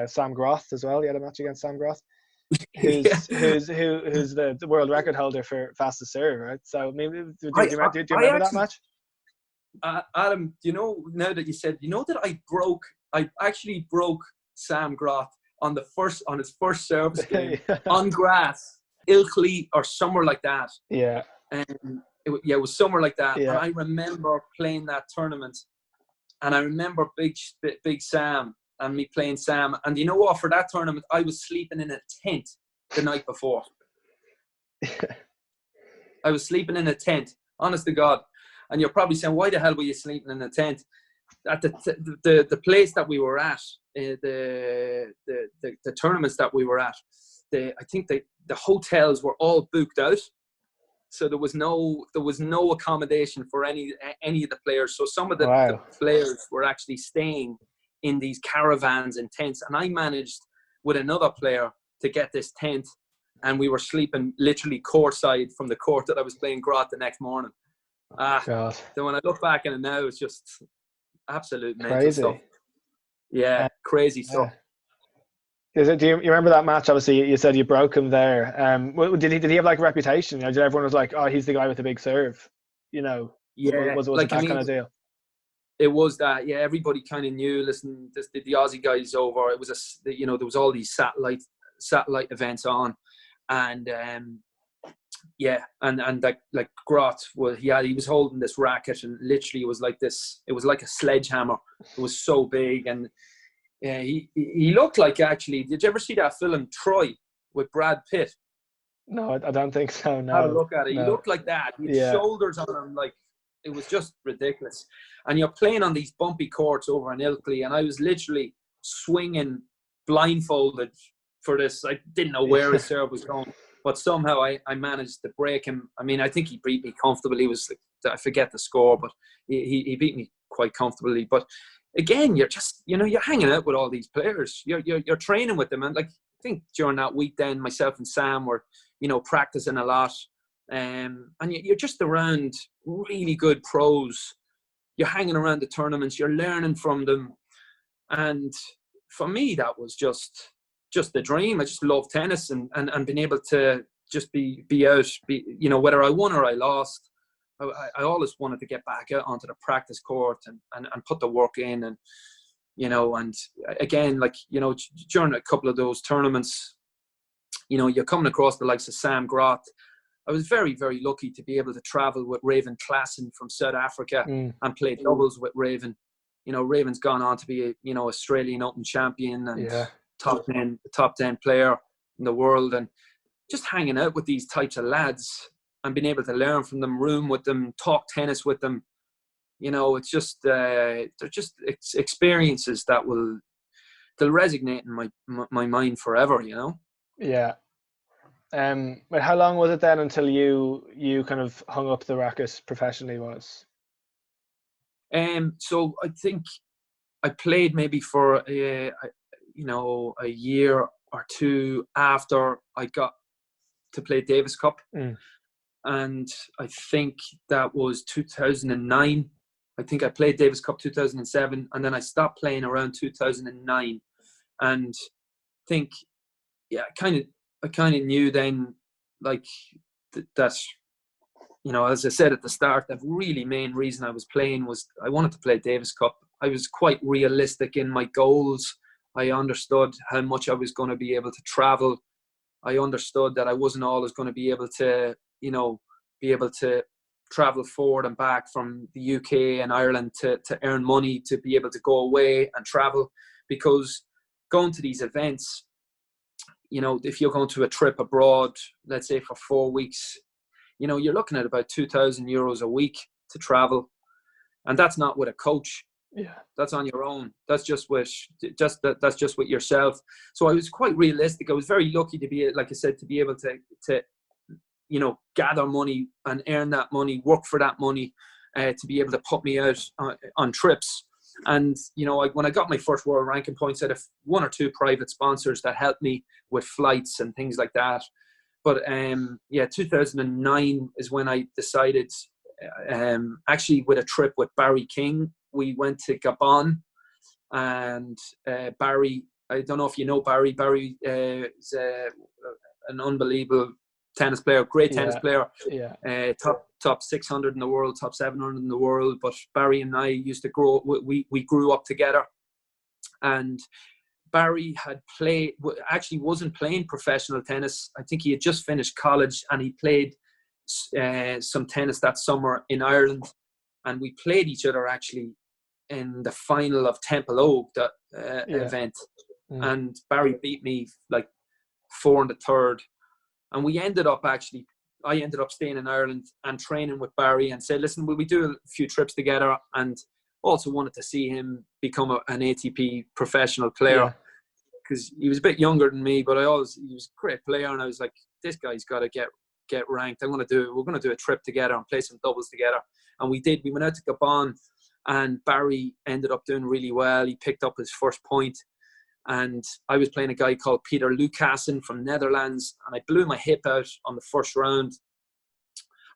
Speaker 1: Sam Groth as well. You had a match against Sam Groth, who's the world record holder for fastest serve, right? So maybe do you remember that match?
Speaker 2: Adam, now that you said, that I actually broke Sam Groth on his first service game on grass, Ilkley or somewhere like that.
Speaker 1: Yeah.
Speaker 2: And it was somewhere like that.
Speaker 1: Yeah.
Speaker 2: And I remember playing that tournament, and I remember big Sam and me playing Sam. And you know what? For that tournament, I was sleeping in a tent the night before. I was sleeping in a tent, honest to God. And you're probably saying, why the hell were you sleeping in a tent? At the place that we were at, the tournaments that we were at, I think the hotels were all booked out, so there was no accommodation for any of the players. So some of the players were actually staying in these caravans and tents, and I managed with another player to get this tent, and we were sleeping literally courtside from the court that I was playing Groth the next morning.
Speaker 1: God.
Speaker 2: So when I look back on it now, it's just absolute mental
Speaker 1: crazy
Speaker 2: stuff. Yeah, crazy stuff.
Speaker 1: Do you remember that match? Obviously, you said you broke him there. Did he have like a reputation? Did everyone was like, oh, he's the guy with the big serve?
Speaker 2: Yeah.
Speaker 1: Was it that kind of deal?
Speaker 2: It was that. Yeah, everybody kind of knew. Listen, the Aussie guy's over. It was there was all these satellite events on, and yeah, and like Grot was, he was holding this racket, and literally it was like this. It was like a sledgehammer. It was so big, and he looked like, actually. Did you ever see that film Troy with Brad Pitt?
Speaker 1: No, I don't think so.
Speaker 2: Have a
Speaker 1: No,
Speaker 2: look at it. He
Speaker 1: no.
Speaker 2: looked like that. He had
Speaker 1: Yeah,
Speaker 2: shoulders on him, like it was just ridiculous. And you're playing on these bumpy courts over in Ilkley, and I was literally swinging blindfolded for this. I didn't know where his serve was going, but somehow I managed to break him. I mean, I think he beat me comfortably. He was, I forget the score, but he beat me quite comfortably. But again, you're just, you're hanging out with all these players. You're training with them, and like, I think during that week, then myself and Sam were, practicing a lot. And you're just around really good pros. You're hanging around the tournaments. You're learning from them. And for me, that was just the dream. I just love tennis, and being able to just be out, whether I won or I lost. I always wanted to get back out onto the practice court and put the work in. And, and again, like, during a couple of those tournaments, you're coming across the likes of Sam Grot. I was very, very lucky to be able to travel with Raven Klassen from South Africa and play doubles with Raven. Raven's gone on to be a, Australian Open champion and top 10 player in the world. And just hanging out with these types of lads and being able to learn from them, room with them, talk tennis with them, it's just, they're just experiences that they'll resonate in my mind forever,
Speaker 1: Yeah. But how long was it then until you kind of hung up the racket professionally?
Speaker 2: So I think I played maybe for a year or two after I got to play Davis Cup, and I think that was 2009. I think I played Davis Cup 2007, and then I stopped playing around 2009, and I think I kind of knew then, like, that, as I said at the start, the really main reason I was playing was I wanted to play Davis Cup. I was quite realistic in my goals. I understood how much I was going to be able to travel. I understood that I wasn't always going to be able to travel forward and back from the UK and Ireland to earn money, to be able to go away and travel, because going to these events, if you're going to a trip abroad, let's say for 4 weeks, you're looking at about €2,000 a week to travel. And that's not with a coach.
Speaker 1: Yeah.
Speaker 2: That's on your own. That's just with yourself. So I was quite realistic. I was very lucky to be, like I said, to be able to gather money and earn that money, work for that money, to be able to put me out on trips. And, when I got my first world ranking points, I had one or two private sponsors that helped me with flights and things like that. But 2009 is when I decided, actually with a trip with Barry King, we went to Gabon, and Barry, I don't know if you know Barry. Barry is an unbelievable tennis player, great tennis player.
Speaker 1: Yeah.
Speaker 2: Top 600 in the world, top 700 in the world. But Barry and I used to we grew up together, and Barry wasn't playing professional tennis. I think he had just finished college, and he played some tennis that summer in Ireland, and we played each other actually in the final of Temple Oak, that event. And Barry beat me like 4 in the third. And I ended up staying in Ireland and training with Barry, and said, listen, will we do a few trips together? And also wanted to see him become an ATP professional player, because he was a bit younger than me, but he was a great player. And I was like, this guy's got to get ranked. We're going to do a trip together and play some doubles together. And we did. We went out to Gabon, and Barry ended up doing really well. He picked up his first point. And I was playing a guy called Peter Lucassen from Netherlands, and I blew my hip out on the first round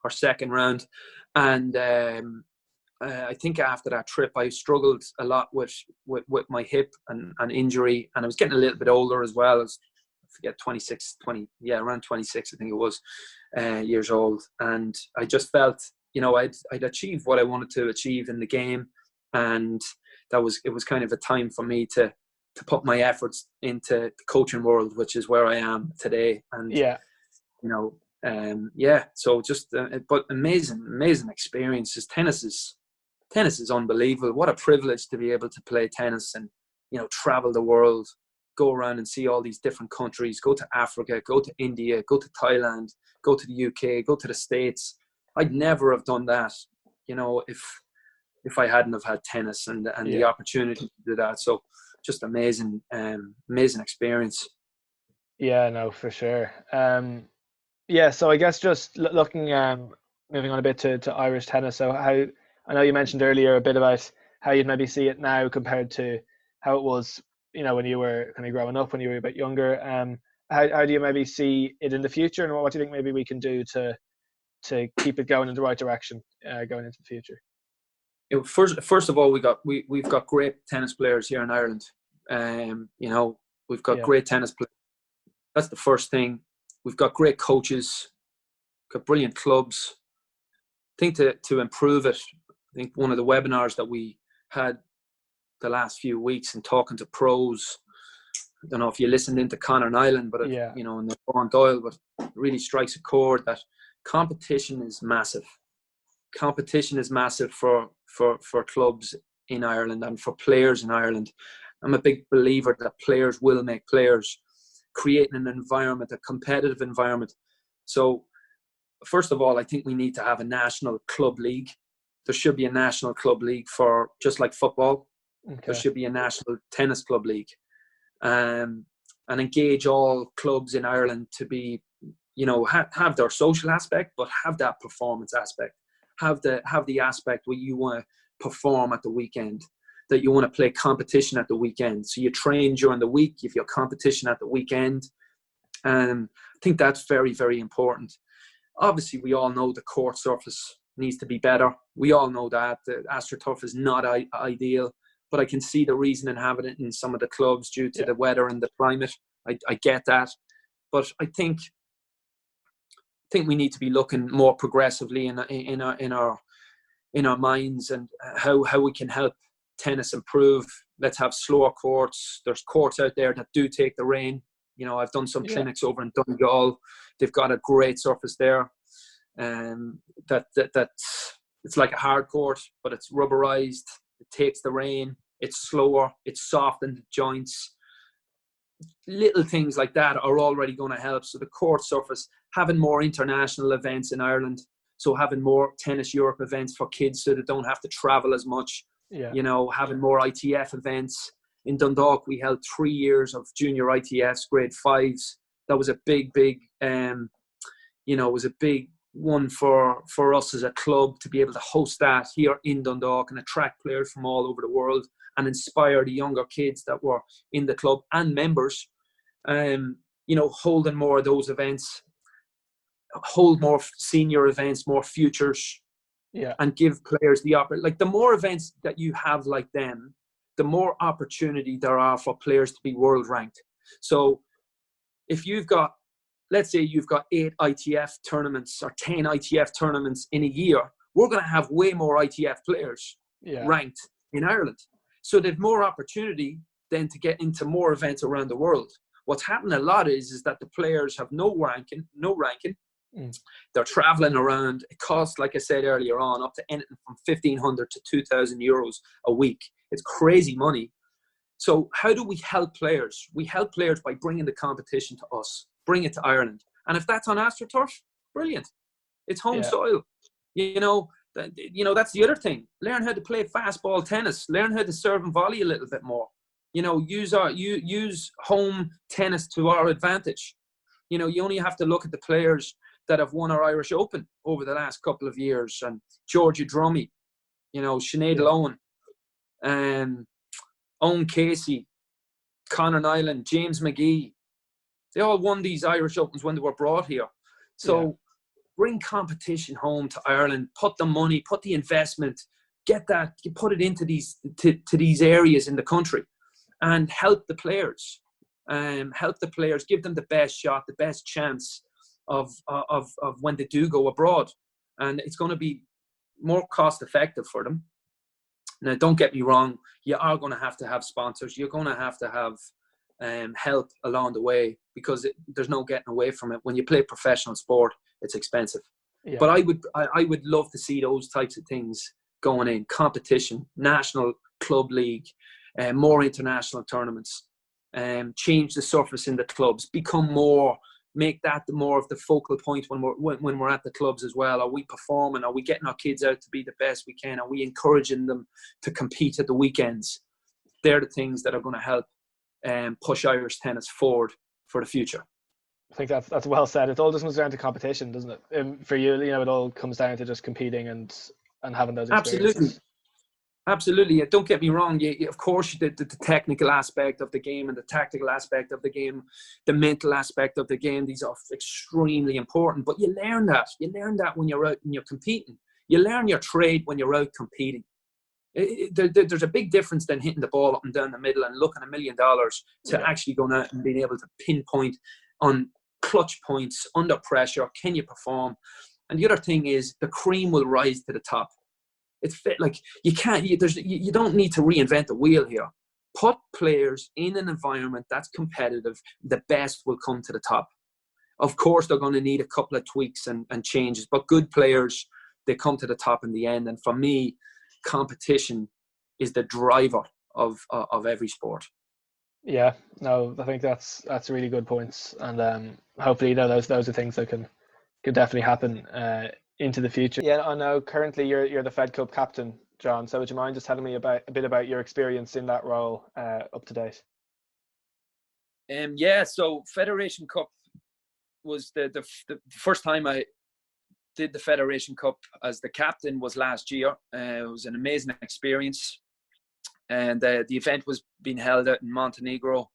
Speaker 2: or second round. And I think after that trip, I struggled a lot with my hip and injury, and I was getting a little bit older as well. I forget, around 26, I think it was, years old. And I just felt, I'd achieved what I wanted to achieve in the game, and it was kind of a time for me to put my efforts into the coaching world, which is where I am today. And Yeah, so just but amazing experiences. Tennis is unbelievable. What a privilege to be able to play tennis and, you know, travel the world, go around and see all these different countries, go to Africa, go to India, go to Thailand, go to the UK, go to the States. I'd never have done that, you know, if I hadn't have had tennis and the opportunity to do that. So just amazing experience.
Speaker 1: Yeah, no, for sure. Yeah, so I guess just looking, moving on a bit to Irish tennis. So how, I know you mentioned earlier a bit about how you'd maybe see it now compared to how it was, you know, when you were kind of growing up, when you were a bit younger. How do you maybe see it in the future, and what do you think maybe we can do to keep it going in the right direction going into the future?
Speaker 2: You know, first of all, we've got great tennis players here in Ireland. You know, we've got great tennis players. That's the first thing. We've got great coaches, got brilliant clubs. I think to improve it, I think one of the webinars that we had the last few weeks and talking to pros, I don't know if you listened into Conor Nyland, but you know, and Owen Doyle, but it really strikes a chord that competition is massive. Competition is massive for clubs in Ireland and for players in Ireland. I'm a big believer that players will make players, creating an environment, a competitive environment. So first of all, I think we need to have a national club league. There should be a national club league for, just like football. Okay. There should be a national tennis club league, and engage all clubs in Ireland to be, you know, have their social aspect, but have that performance aspect. Have the aspect where you want to perform at the weekend, that you want to play competition at the weekend. So you train during the week, if you have competition at the weekend. And I think that's very, very important. Obviously, we all know the court surface needs to be better. We all know that. The AstroTurf is not ideal, but I can see the reason in having it in some of the clubs due to the weather and the climate. I get that. But I think we need to be looking more progressively in our minds, and how we can help tennis improve. Let's have slower courts. There's courts out there that do take the rain. You know, I've done some clinics over in Donegal. They've got a great surface there, that it's like a hard court, but it's rubberized. It takes the rain. It's slower. It's soft in the joints. Little things like that are already going to help. So the court surface, having more international events in Ireland, so having more Tennis Europe events for kids so they don't have to travel as much. You know, having more ITF events. In Dundalk, we held 3 years of junior ITFs, grade 5s. That was a big, you know, it was a big one for us as a club to be able to host that here in Dundalk and attract players from all over the world and inspire the younger kids that were in the club and members. You know, holding more of those events, hold more senior events, more futures, and give players the opportunity. Like, the more events that you have like them, the more opportunity there are for players to be world ranked. So if you've got, let's say you've got 8 ITF tournaments or 10 ITF tournaments in a year, we're going to have way more ITF players ranked in Ireland. So they've more opportunity then to get into more events around the world. What's happened a lot is that the players have no ranking. They're traveling around. It costs, like I said earlier on, up to anything from 1,500 to 2,000 euros a week. It's crazy money. So how do we help players? We help players by bringing the competition to us, bring it to Ireland. And if that's on AstroTurf, brilliant. It's home soil. You know, that's the other thing. Learn how to play fastball tennis. Learn how to serve and volley a little bit more. You know, use home tennis to our advantage. You know, you only have to look at the players that have won our Irish Open over the last couple of years, and Georgia Drummy, you know, Sinead Owen, Owen Casey, Conor Nyland, James McGee. They all won these Irish Opens when they were brought here. So bring competition home to Ireland, put the money, put the investment, get that, put it into to these areas in the country, and help the players. Give them the best shot, the best chance of when they do go abroad. And it's going to be more cost effective for them. Now, don't get me wrong, you are going to have sponsors. You're going to have help along the way, because there's no getting away from it. When you play professional sport, it's expensive.
Speaker 1: Yeah.
Speaker 2: But I would love to see those types of things going in. Competition, national club league, more international tournaments, change the surface in the clubs, make that more of the focal point when we're at the clubs as well. Are we performing? Are we getting our kids out to be the best we can? Are we encouraging them to compete at the weekends? They're the things that are going to help push Irish tennis forward for the future.
Speaker 1: I think that's well said. It all just comes down to competition, doesn't it? For you, it all comes down to just competing and having those experiences.
Speaker 2: Absolutely. Don't get me wrong. Of course, the technical aspect of the game and the tactical aspect of the game, the mental aspect of the game, these are extremely important. But you learn that. You learn that when you're out and you're competing. You learn your trade when you're out competing. There's a big difference than hitting the ball up and down the middle and looking $1 million to actually going out and being able to pinpoint on clutch points, under pressure. Can you perform? And the other thing is the cream will rise to the top. It's like you don't need to reinvent the wheel here. Put players in an environment that's competitive. The best will come to the top. Of course, they're going to need a couple of tweaks and changes, but good players, they come to the top in the end. And for me, competition is the driver of every sport.
Speaker 1: Yeah, no, I think that's really good points, and hopefully, those are things that can definitely happen into the future. Yeah, I know currently you're the Fed Cup captain, John. So would you mind just telling me a bit about your experience in that role up to date?
Speaker 2: So Federation Cup was the first time I did the Federation Cup as the captain was last year. It was an amazing experience, and the event was being held out in Montenegro,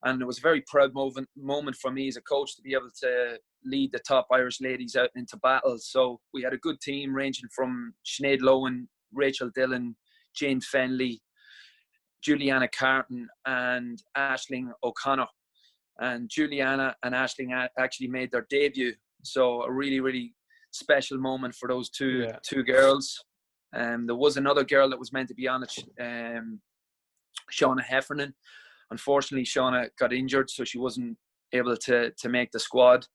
Speaker 2: and it was a very proud moment for me as a coach to be able to lead the top Irish ladies out into battle. So we had a good team ranging from Sinead Lowen, Rachel Dillon, Jane Fenley, Juliana Carton and Aisling O'Connor. And Juliana and Aisling actually made their debut. So a really, really special moment for those two girls. There was another girl that was meant to be on it, Shauna Heffernan. Unfortunately, Shauna got injured, so she wasn't able to make the squad.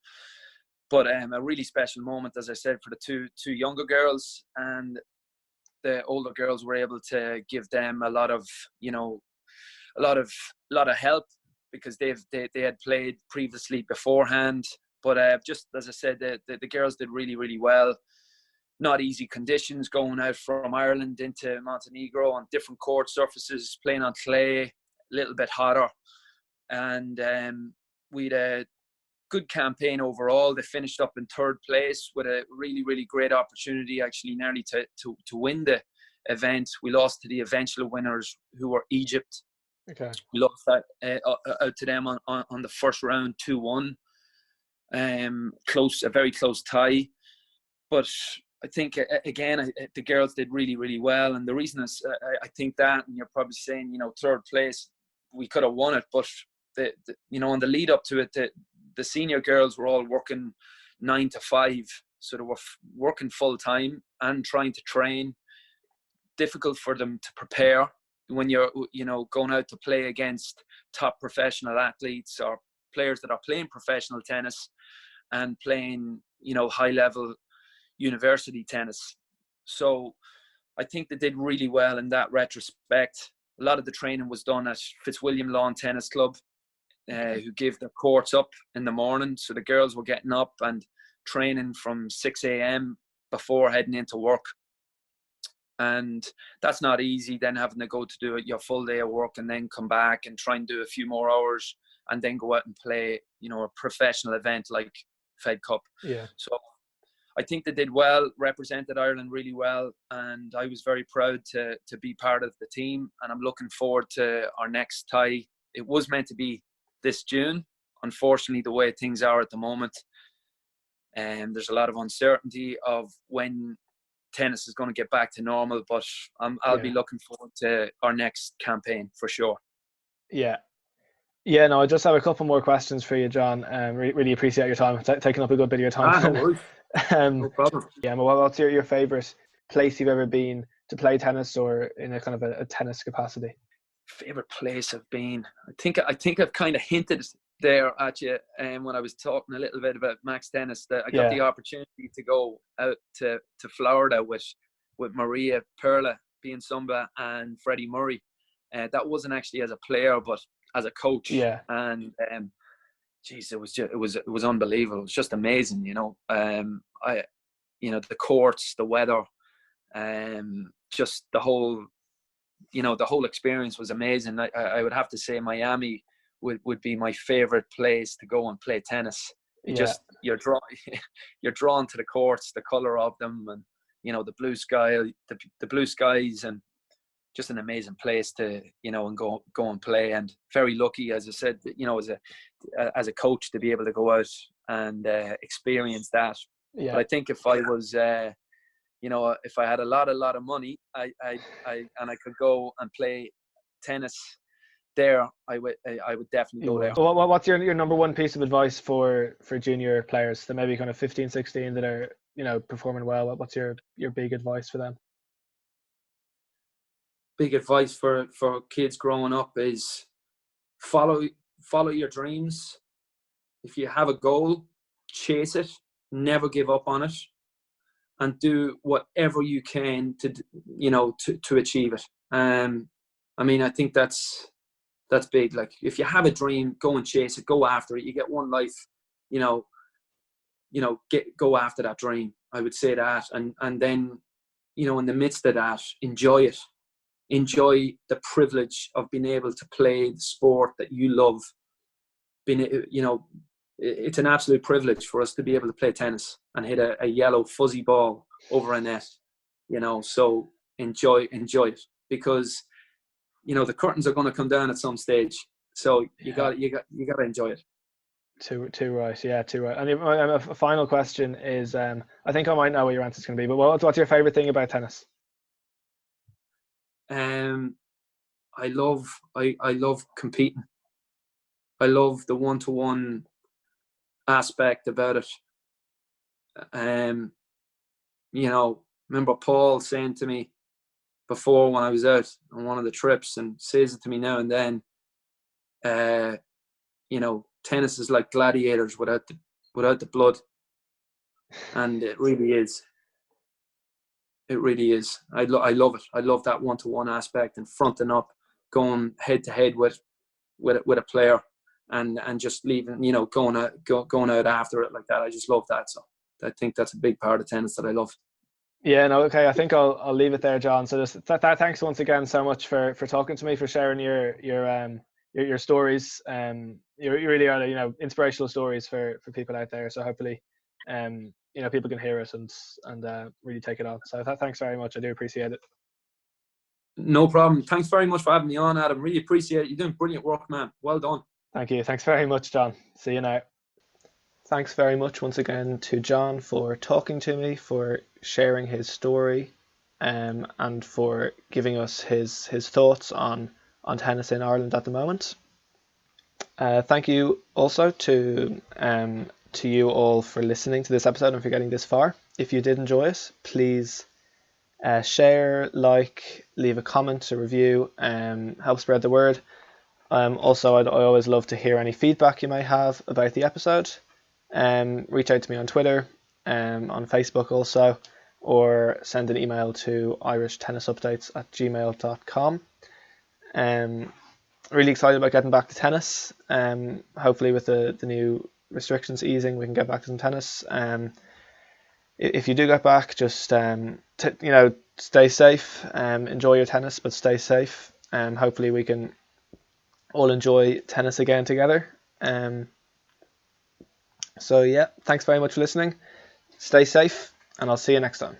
Speaker 2: But a really special moment, as I said, for the two younger girls, and the older girls were able to give them a lot of help because they had played previously beforehand. But just as I said, the girls did really, really well. Not easy conditions going out from Ireland into Montenegro on different court surfaces, playing on clay, a little bit hotter. And we had a good campaign overall. They finished up in third place with a really, really great opportunity, actually nearly to win the event. We lost to the eventual winners, who were Egypt.
Speaker 1: Okay.
Speaker 2: We lost that out to them on the first round, 2-1. A very close tie. But I think, again, the girls did really, really well. And the reason is, I think that, and you're probably saying, third place, we could have won it. But, on the lead up to it, the senior girls were all working 9 to 5. So they were working full time and trying to train. Difficult for them to prepare when you're, going out to play against top professional athletes or players that are playing professional tennis and playing, high level university tennis. So I think they did really well in that retrospect. A lot of the training was done at Fitzwilliam Lawn Tennis Club, who give their courts up in the morning. So the girls were getting up and training from 6 a.m. before heading into work. And that's not easy, then having to go to do your full day of work and then come back and try and do a few more hours and then go out and play, a professional event like Fed Cup.
Speaker 1: Yeah.
Speaker 2: So I think they did well, represented Ireland really well, and I was very proud to be part of the team, and I'm looking forward to our next tie. It was meant to be this June. Unfortunately, the way things are at the moment, and there's a lot of uncertainty of when tennis is going to get back to normal, but I'll be looking forward to our next campaign for sure.
Speaker 1: Yeah, no, I just have a couple more questions for you, John. Really appreciate your time, taking up a good bit of your time.
Speaker 2: No worries. No problem.
Speaker 1: Yeah, well, what's your favourite place you've ever been to play tennis, or in a kind of a tennis capacity?
Speaker 2: Favorite place I've been? I think I've kind of hinted there at you, and when I was talking a little bit about max tennis, that I got the opportunity to go out to Florida with Maria Perla, being Sumba, and Freddie Murray. That wasn't actually as a player, but as a coach.
Speaker 1: Yeah.
Speaker 2: And geez, it was unbelievable. It was just amazing, you know. The courts, the weather, just the whole experience was amazing. I would have to say Miami would be my favorite place to go and play tennis. You're drawn to the courts, the color of them, and the blue skies, and just an amazing place to and go and play. And very lucky, as I said, as a coach, to be able to go out and experience that. But I think if I was if I had a lot of money, I could go and play tennis there, I would definitely go there.
Speaker 1: Well, what's your number one piece of advice for junior players that maybe kind of 15, 16 that are performing well? What's your big advice for them?
Speaker 2: Big advice for kids growing up is follow your dreams. If you have a goal, chase it, never give up on it, and do whatever you can to achieve it. I think that's big. Like, if you have a dream, go and chase it, go after it. You get one life, go after that dream. I would say that, and then, in the midst of that, enjoy it. Enjoy the privilege of being able to play the sport that you love. It's an absolute privilege for us to be able to play tennis and hit a yellow fuzzy ball over a net. So enjoy it, because the curtains are going to come down at some stage. So you got to enjoy it.
Speaker 1: Too right, yeah, too right. And a final question is, I think I might know what your answer is going to be, but what's your favorite thing about tennis?
Speaker 2: I love competing. I love the one-to-one aspect about it. Remember Paul saying to me before, when I was out on one of the trips, and says it to me now and then, tennis is like gladiators without the blood. And it really is. It really is. I love it. I love that one-to-one aspect, and fronting up, going head to head with a player, and just leaving, going out after it like that. I just love that. So I think that's a big part of tennis that I love.
Speaker 1: Yeah, no, okay. I think I'll leave it there, John. So just thanks once again so much for talking to me, for sharing your stories. You really are, inspirational stories for people out there. So hopefully, people can hear it and really take it on. So thanks very much. I do appreciate it.
Speaker 2: No problem. Thanks very much for having me on, Adam. Really appreciate it. You're doing brilliant work, man. Well done.
Speaker 1: Thank you. Thanks very much, John. See you now. Thanks very much once again to John for talking to me, for sharing his story, and for giving us his thoughts on tennis in Ireland at the moment. Thank you also to you all for listening to this episode and for getting this far. If you did enjoy it, please share, leave a comment, a review, help spread the word. Also, I always love to hear any feedback you may have about the episode. Reach out to me on Twitter, on Facebook also, or send an email to irishtennisuppdates@gmail.com. Really excited about getting back to tennis. Hopefully with the new restrictions easing, we can get back to some tennis. If you do get back, just stay safe. Enjoy your tennis, but stay safe. Hopefully we can all enjoy tennis again together. So yeah, thanks very much for listening. Stay safe, and I'll see you next time.